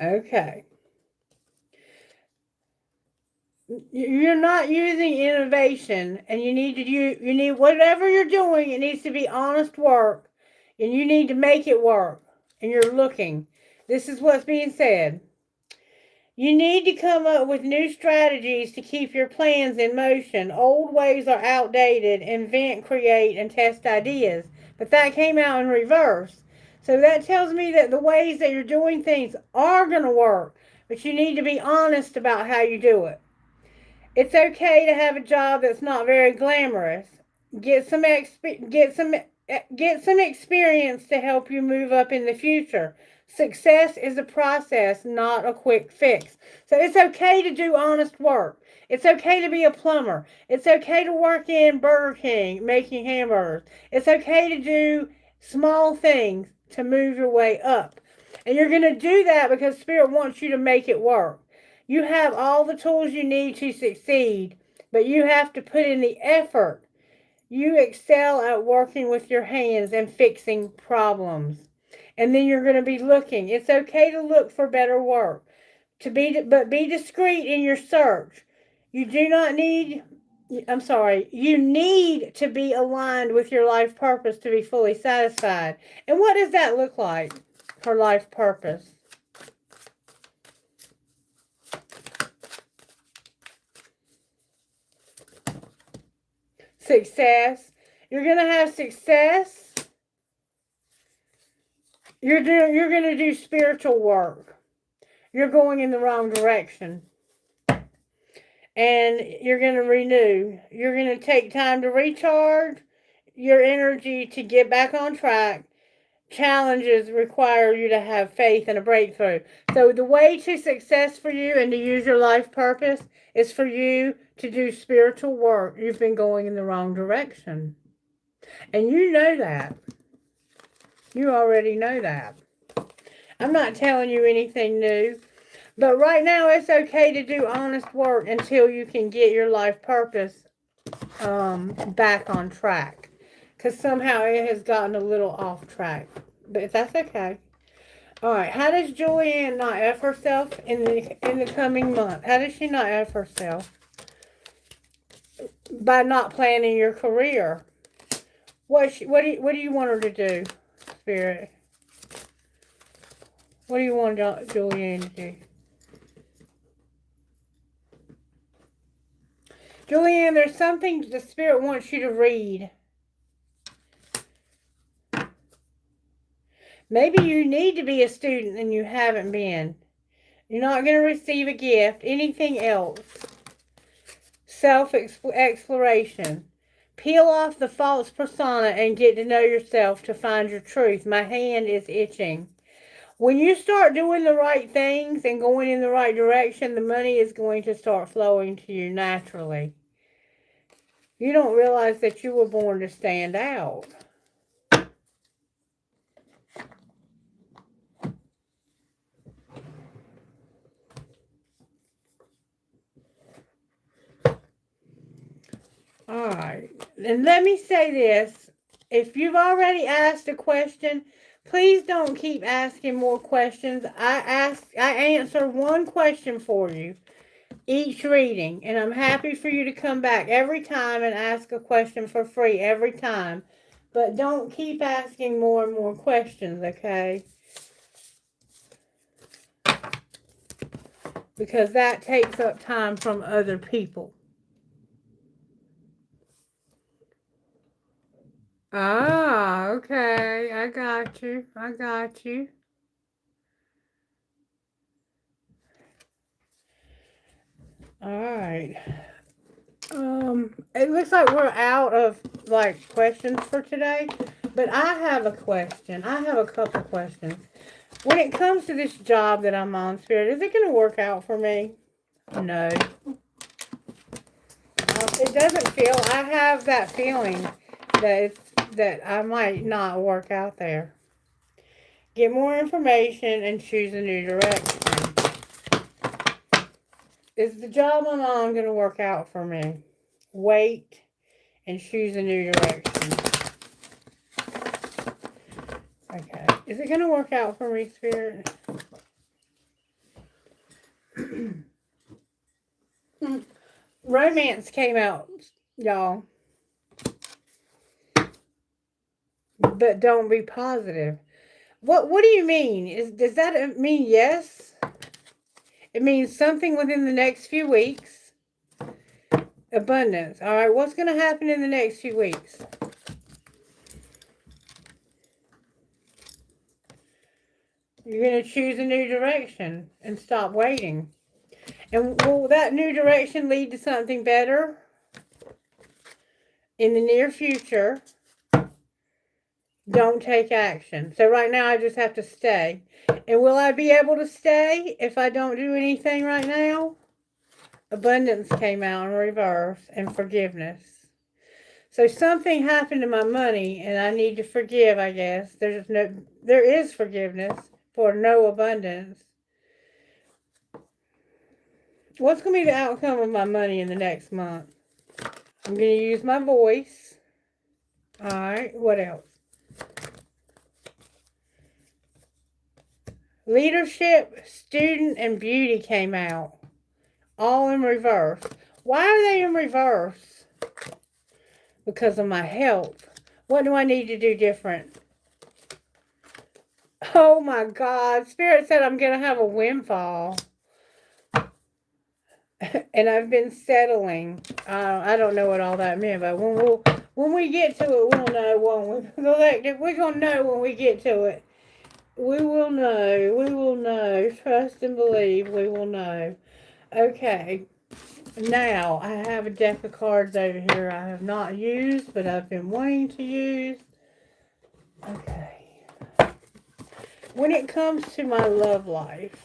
Okay. You're not using innovation, and you need to you need whatever you're doing, it needs to be honest work, and you need to make it work. And you're looking. This is what's being said. You need to come up with new strategies to keep your plans in motion. Old ways are outdated. Invent, create, and test ideas. But that came out in reverse. So that tells me that the ways that you're doing things are going to work, but you need to be honest about how you do it. It's okay to have a job that's not very glamorous. Get some experience to help you move up in the future. Success is a process, not a quick fix. So it's okay to do honest work. It's okay to be a plumber. It's okay to work in Burger King making hamburgers. It's okay to do small things to move your way up. And you're going to do that because Spirit wants you to make it work. You have all the tools you need to succeed, but you have to put in the effort. You excel at working with your hands and fixing problems. And then you're going to be looking. It's okay to look for better work. But be discreet in your search. You do not need, you need to be aligned with your life purpose to be fully satisfied. And what does that look like, her life purpose? Success. You're going to have success. You're going to do spiritual work. You're going in the wrong direction. And you're going to renew. You're going to take time to recharge your energy to get back on track. Challenges require you to have faith and a breakthrough. So the way to success for you and to use your life purpose is for you to do spiritual work. You've been going in the wrong direction. And you know that. You already know that. I'm not telling you anything new. But right now, it's okay to do honest work until you can get your life purpose back on track. Because somehow it has gotten a little off track. But that's okay. Alright, how does Julianne not F herself in the coming month? How does she not F herself? By not planning your career. What do you want her to do, Spirit? What do you want Julianne to do? Julianne, there's something the Spirit wants you to read. Maybe you need to be a student and you haven't been. You're not going to receive a gift. Anything else. Self-exploration. Peel off the false persona and get to know yourself to find your truth. My hand is itching. When you start doing the right things and going in the right direction, the money is going to start flowing to you naturally. You don't realize that you were born to stand out. Alright, and let me say this. If you've already asked a question, please don't keep asking more questions. I answer one question for you each reading, and I'm happy for you to come back every time and ask a question for free every time. But don't keep asking more and more questions, okay? Because that takes up time from other people. Ah, okay. I got you. I got you. Alright. It looks like we're out of, like, questions for today. But I have a question. I have a couple questions. When it comes to this job that I'm on, Spirit, is it going to work out for me? No. It doesn't feel, I have that feeling that I might not work out there. Get more information and choose a new direction. Is the job I'm on going to work out for me? Wait and choose a new direction. Okay. Is it going to work out for me, Spirit? Romance came out, y'all. But don't be positive. What do you mean? Does that mean yes? It means something within the next few weeks. Abundance. All right, what's going to happen in the next few weeks? You're going to choose a new direction and stop waiting. And will that new direction lead to something better in the near future? Don't take action. So right now I just have to stay. And will I be able to stay if I don't do anything right now? Abundance came out in reverse and forgiveness. So something happened to my money and I need to forgive, I guess. There is forgiveness for no abundance. What's going to be the outcome of my money in the next month? I'm going to use my voice. Alright, what else? Leadership, student, and beauty came out. All in reverse. Why are they in reverse? Because of my health. What do I need to do different? Oh my God. Spirit said I'm going to have a windfall. And I've been settling. I don't know what all that meant, but when we get to it, we'll know, won't we? Collective, we're going to know when we get to it. We will know. We will know. Trust and believe. We will know. Okay. Now, I have a deck of cards over here I have not used, but I've been wanting to use. Okay. When it comes to my love life,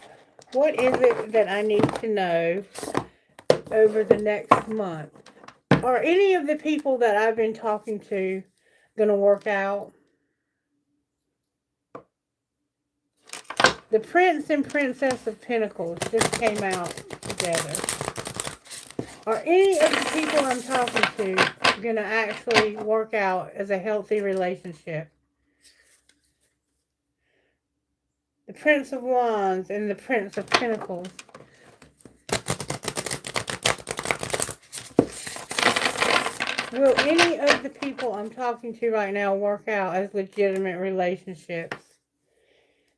what is it that I need to know over the next month? Are any of the people that I've been talking to going to work out? The Prince and Princess of Pentacles just came out together. Are any of the people I'm talking to going to actually work out as a healthy relationship? The Prince of Wands and the Prince of Pentacles. Will any of the people I'm talking to right now work out as legitimate relationships?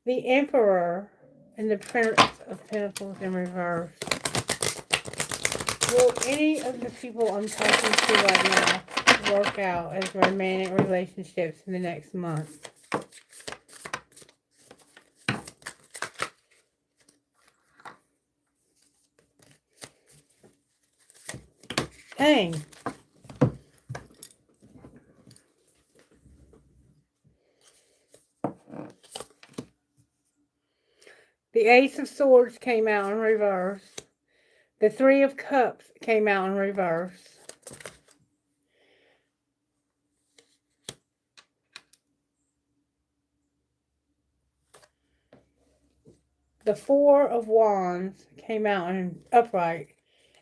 The Emperor and the Prince of Pentacles in reverse. Will any of the people I'm talking to right now work out as romantic relationships in the next month? Dang. The Ace of Swords came out in reverse. The Three of Cups came out in reverse. The Four of Wands came out in upright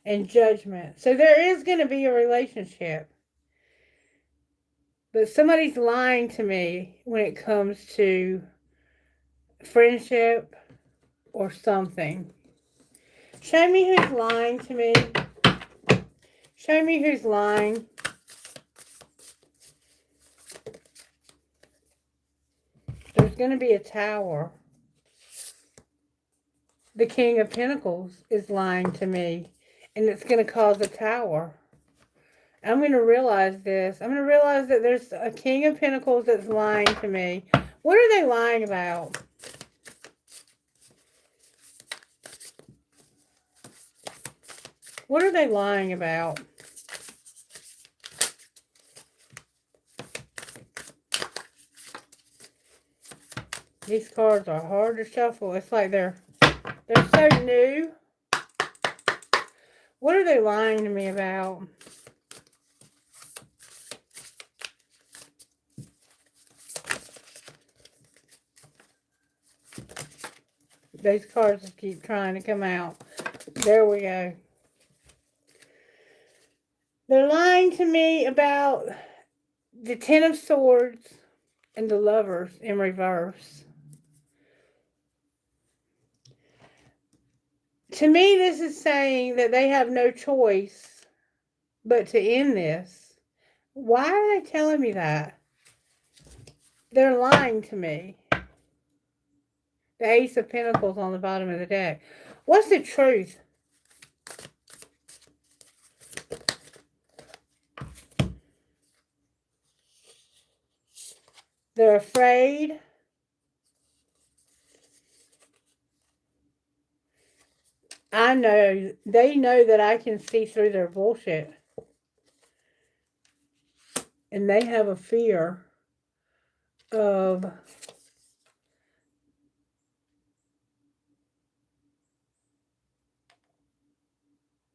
and Judgment. So there is going to be a relationship. But somebody's lying to me when it comes to friendship or something. Show me who's lying to me. Show me who's lying. There's going to be a Tower. The King of Pentacles is lying to me. And it's going to cause a Tower. I'm going to realize this. I'm going to realize that there's a King of Pentacles that's lying to me. What are they lying about? What are they lying about? These cards are hard to shuffle. It's like they're so new. What are they lying to me about? These cards just keep trying to come out. There we go. They're lying to me about the Ten of Swords and the Lovers in reverse. To me, this is saying that they have no choice but to end this. Why are they telling me that? They're lying to me. The Ace of Pentacles on the bottom of the deck. What's the truth? They're afraid. I know. They know that I can see through their bullshit. And they have a fear of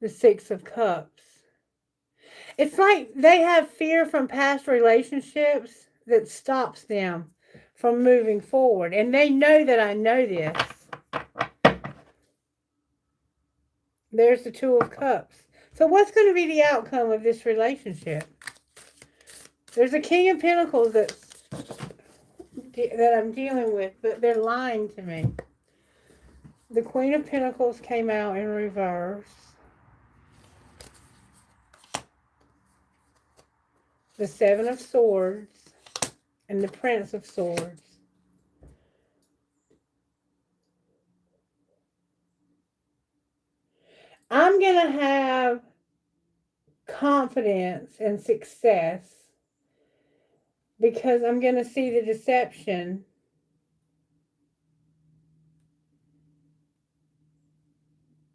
the Six of Cups. It's like they have fear from past relationships that stops them from moving forward. And they know that I know this. There's the Two of Cups. So what's going to be the outcome of this relationship? There's a King of Pentacles that I'm dealing with, but they're lying to me. The Queen of Pentacles came out in reverse. The Seven of Swords and the Prince of Swords. I'm going to have confidence and success because I'm going to see the deception.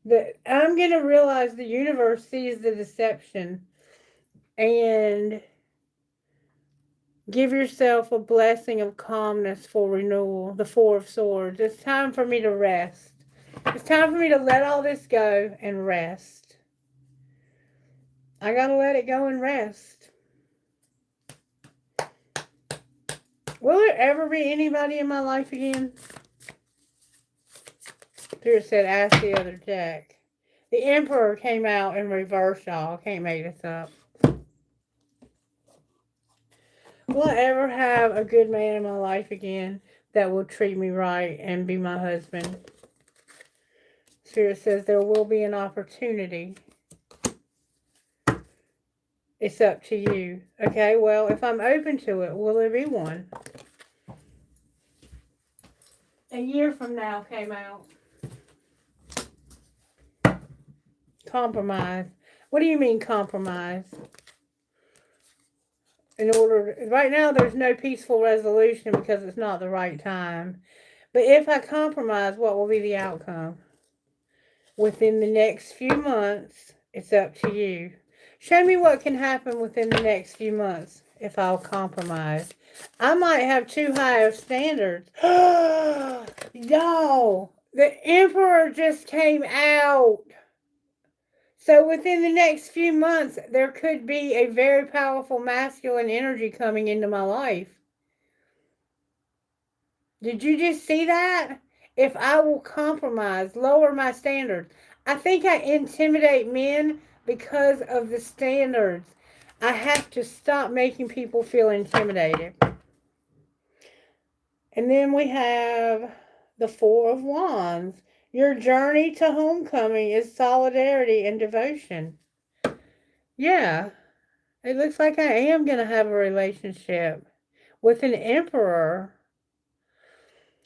That I'm going to realize the universe sees the deception and give yourself a blessing of calmness for renewal. The Four of Swords. It's time for me to rest. It's time for me to let all this go and rest. I got to let it go and rest. Will there ever be anybody in my life again? Spirit said, ask the other deck. The Emperor came out in reverse, y'all. Can't make this up. Will I ever have a good man in my life again that will treat me right and be my husband? Spirit says there will be an opportunity. It's up to you. Okay, well, if I'm open to it, will there be one? A year from now came out. Compromise. What do you mean compromise? Right now there's no peaceful resolution because it's not the right time. But if I compromise, what will be the outcome? Within the next few months, it's up to you. Show me what can happen within the next few months if I'll compromise. I might have too high of standards. Y'all, the Emperor just came out. So within the next few months, there could be a very powerful masculine energy coming into my life. Did you just see that? If I will compromise, lower my standards. I think I intimidate men because of the standards. I have to stop making people feel intimidated. And then we have the Four of Wands. Your journey to homecoming is solidarity and devotion. Yeah, it looks like I am going to have a relationship with an Emperor.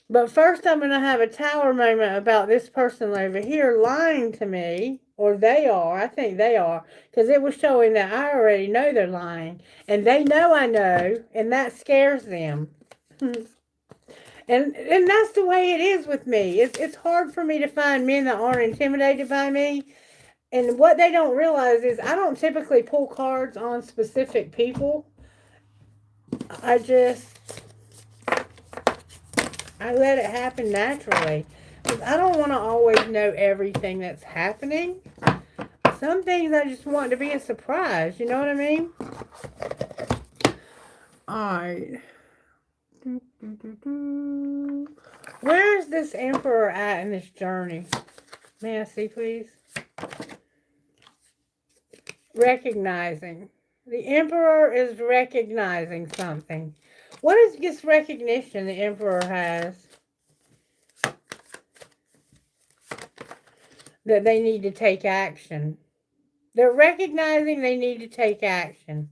But first I'm going to have a tower moment about this person over here lying to me. Or they are. I think they are. Because it was showing that I already know they're lying. And they know I know. And that scares them. And that's the way it is with me. It's hard for me to find men that aren't intimidated by me. And what they don't realize is I don't typically pull cards on specific people. I let it happen naturally. Because I don't want to always know everything that's happening. Some things I just want to be a surprise. You know what I mean? Alright. Where is this Emperor at in this journey? May I see, please? Recognizing. The Emperor is recognizing something. What is this recognition the Emperor has? That they need to take action. They're recognizing they need to take action.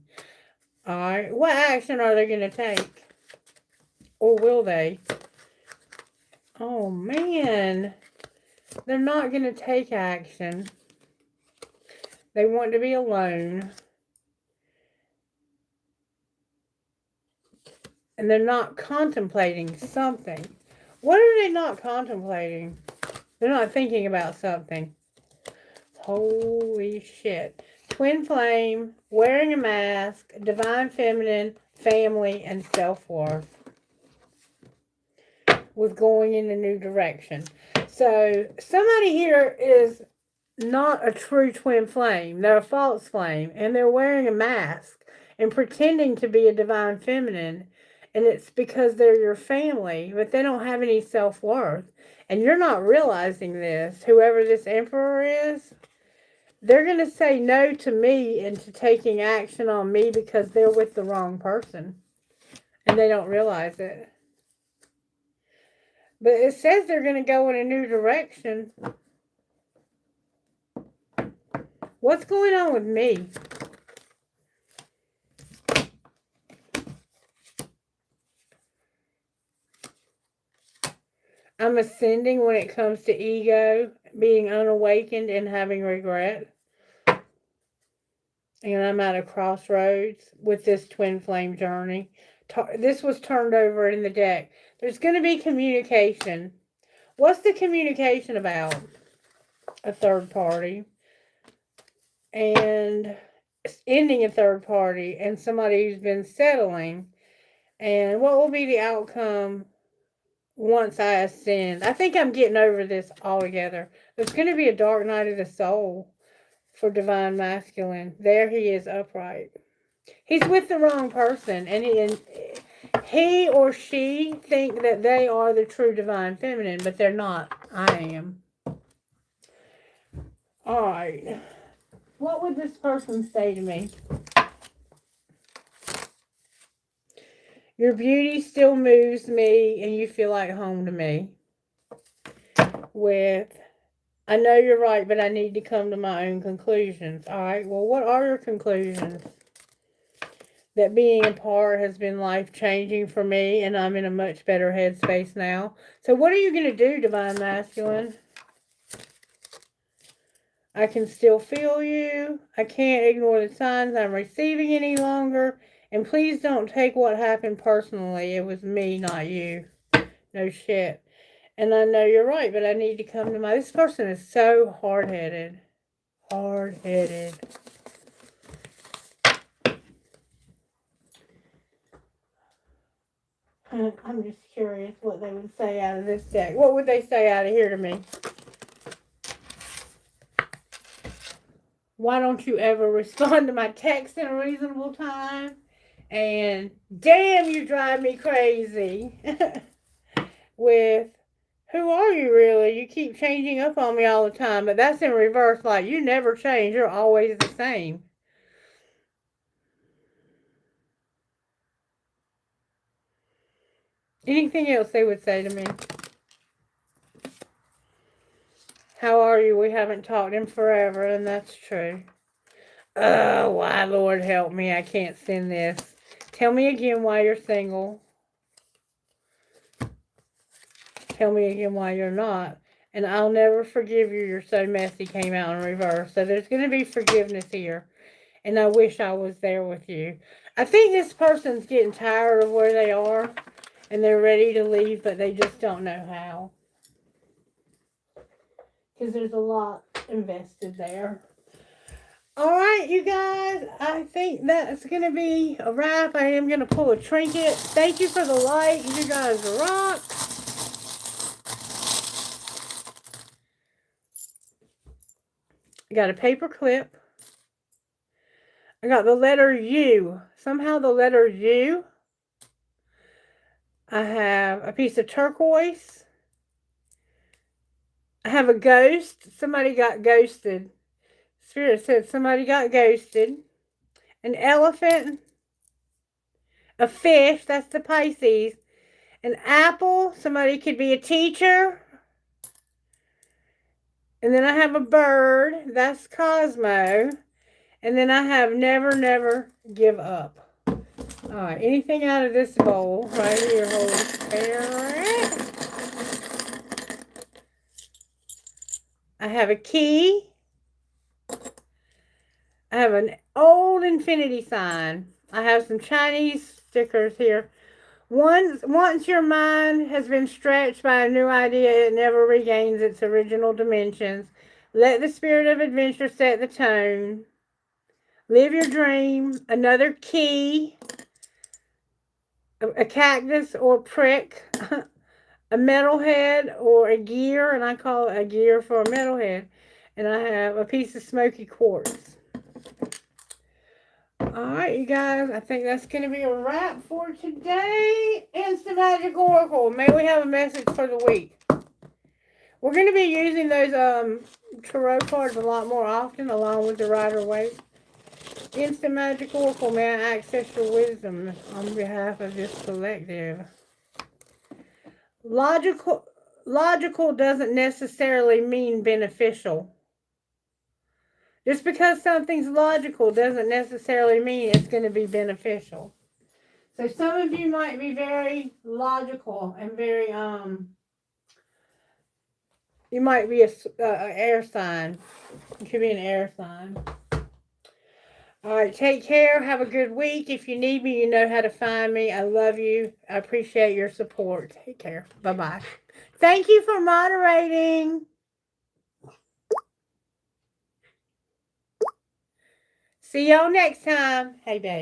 Alright, what action are they going to take? Or will they? Oh, man. They're not going to take action. They want to be alone. And they're not contemplating something. What are they not contemplating? They're not thinking about something. Holy shit. Twin flame, wearing a mask, divine feminine, family, and self-worth. Was going in a new direction. So somebody here is not a true twin flame. They're a false flame. And they're wearing a mask and pretending to be a divine feminine. And it's because they're your family. But they don't have any self-worth. And you're not realizing this. Whoever this Emperor is, they're going to say no to me and to taking action on me because they're with the wrong person. And they don't realize it. But it says they're going to go in a new direction. What's going on with me? I'm ascending when it comes to ego, being unawakened and having regret. And I'm at a crossroads with this twin flame journey. This was turned over in the deck. There's going to be communication. What's the communication about? A third party. And ending a third party. And somebody who's been settling. And what will be the outcome once I ascend? I think I'm getting over this altogether. There's going to be a dark night of the soul for divine masculine. There he is upright. He's with the wrong person. And he or she think that they are the true divine feminine, but they're not. I am. All right. What would this person say to me? Your beauty still moves me and you feel like home to me. With, I know you're right, but I need to come to my own conclusions. All right. Well, what are your conclusions? That being apart has been life-changing for me, and I'm in a much better headspace now. So what are you going to do, Divine Masculine? I can still feel you. I can't ignore the signs I'm receiving any longer. And please don't take what happened personally. It was me, not you. No shit. And I know you're right, but I need to come to my... This person is so hard-headed. Hard-headed. I'm just curious what they would say out of this deck. What would they say out of here to me? Why don't you ever respond to my text in a reasonable time? And damn, you drive me crazy. With, who are you really? You keep changing up on me all the time. But that's in reverse, like you never change. You're always the same. Anything else they would say to me? How are you? We haven't talked in forever, and that's true. Oh, why, Lord, help me. I can't send this. Tell me again why you're single. Tell me again why you're not. And I'll never forgive you. You're so messy came out in reverse. So there's going to be forgiveness here. And I wish I was there with you. I think this person's getting tired of where they are. And they're ready to leave, but they just don't know how. Because there's a lot invested there. Alright, you guys. I think that's going to be a wrap. I am going to pull a trinket. Thank you for the like. You guys rock. I got a paper clip. I got the letter U. Somehow the letter U. I have a piece of turquoise. I have a ghost. Somebody got ghosted. Spirit said somebody got ghosted. An elephant. A fish. That's the Pisces. An apple. Somebody could be a teacher. And then I have a bird. That's Cosmo. And then I have never, never give up. Alright, anything out of this bowl right here, Holy Spirit. I have a key. I have an old infinity sign. I have some Chinese stickers here. Once your mind has been stretched by a new idea, it never regains its original dimensions. Let the spirit of adventure set the tone. Live your dream. Another key. A cactus or prick. A metalhead or a gear. And I call it a gear for a metalhead. And I have a piece of smoky quartz. Alright, you guys. I think that's going to be a wrap for today. Instant Magic Oracle. May we have a message for the week. We're going to be using those tarot cards a lot more often, along with the Rider-Waite. Instant Magic Oracle, may I access your wisdom on behalf of this collective? Logical doesn't necessarily mean beneficial. Just because something's logical doesn't necessarily mean it's going to be beneficial. So some of you might be very logical and very, you might be a air sign. You could be an air sign. Alright, take care. Have a good week. If you need me, you know how to find me. I love you. I appreciate your support. Take care. Bye-bye. Thank you for moderating. See y'all next time. Hey, babe.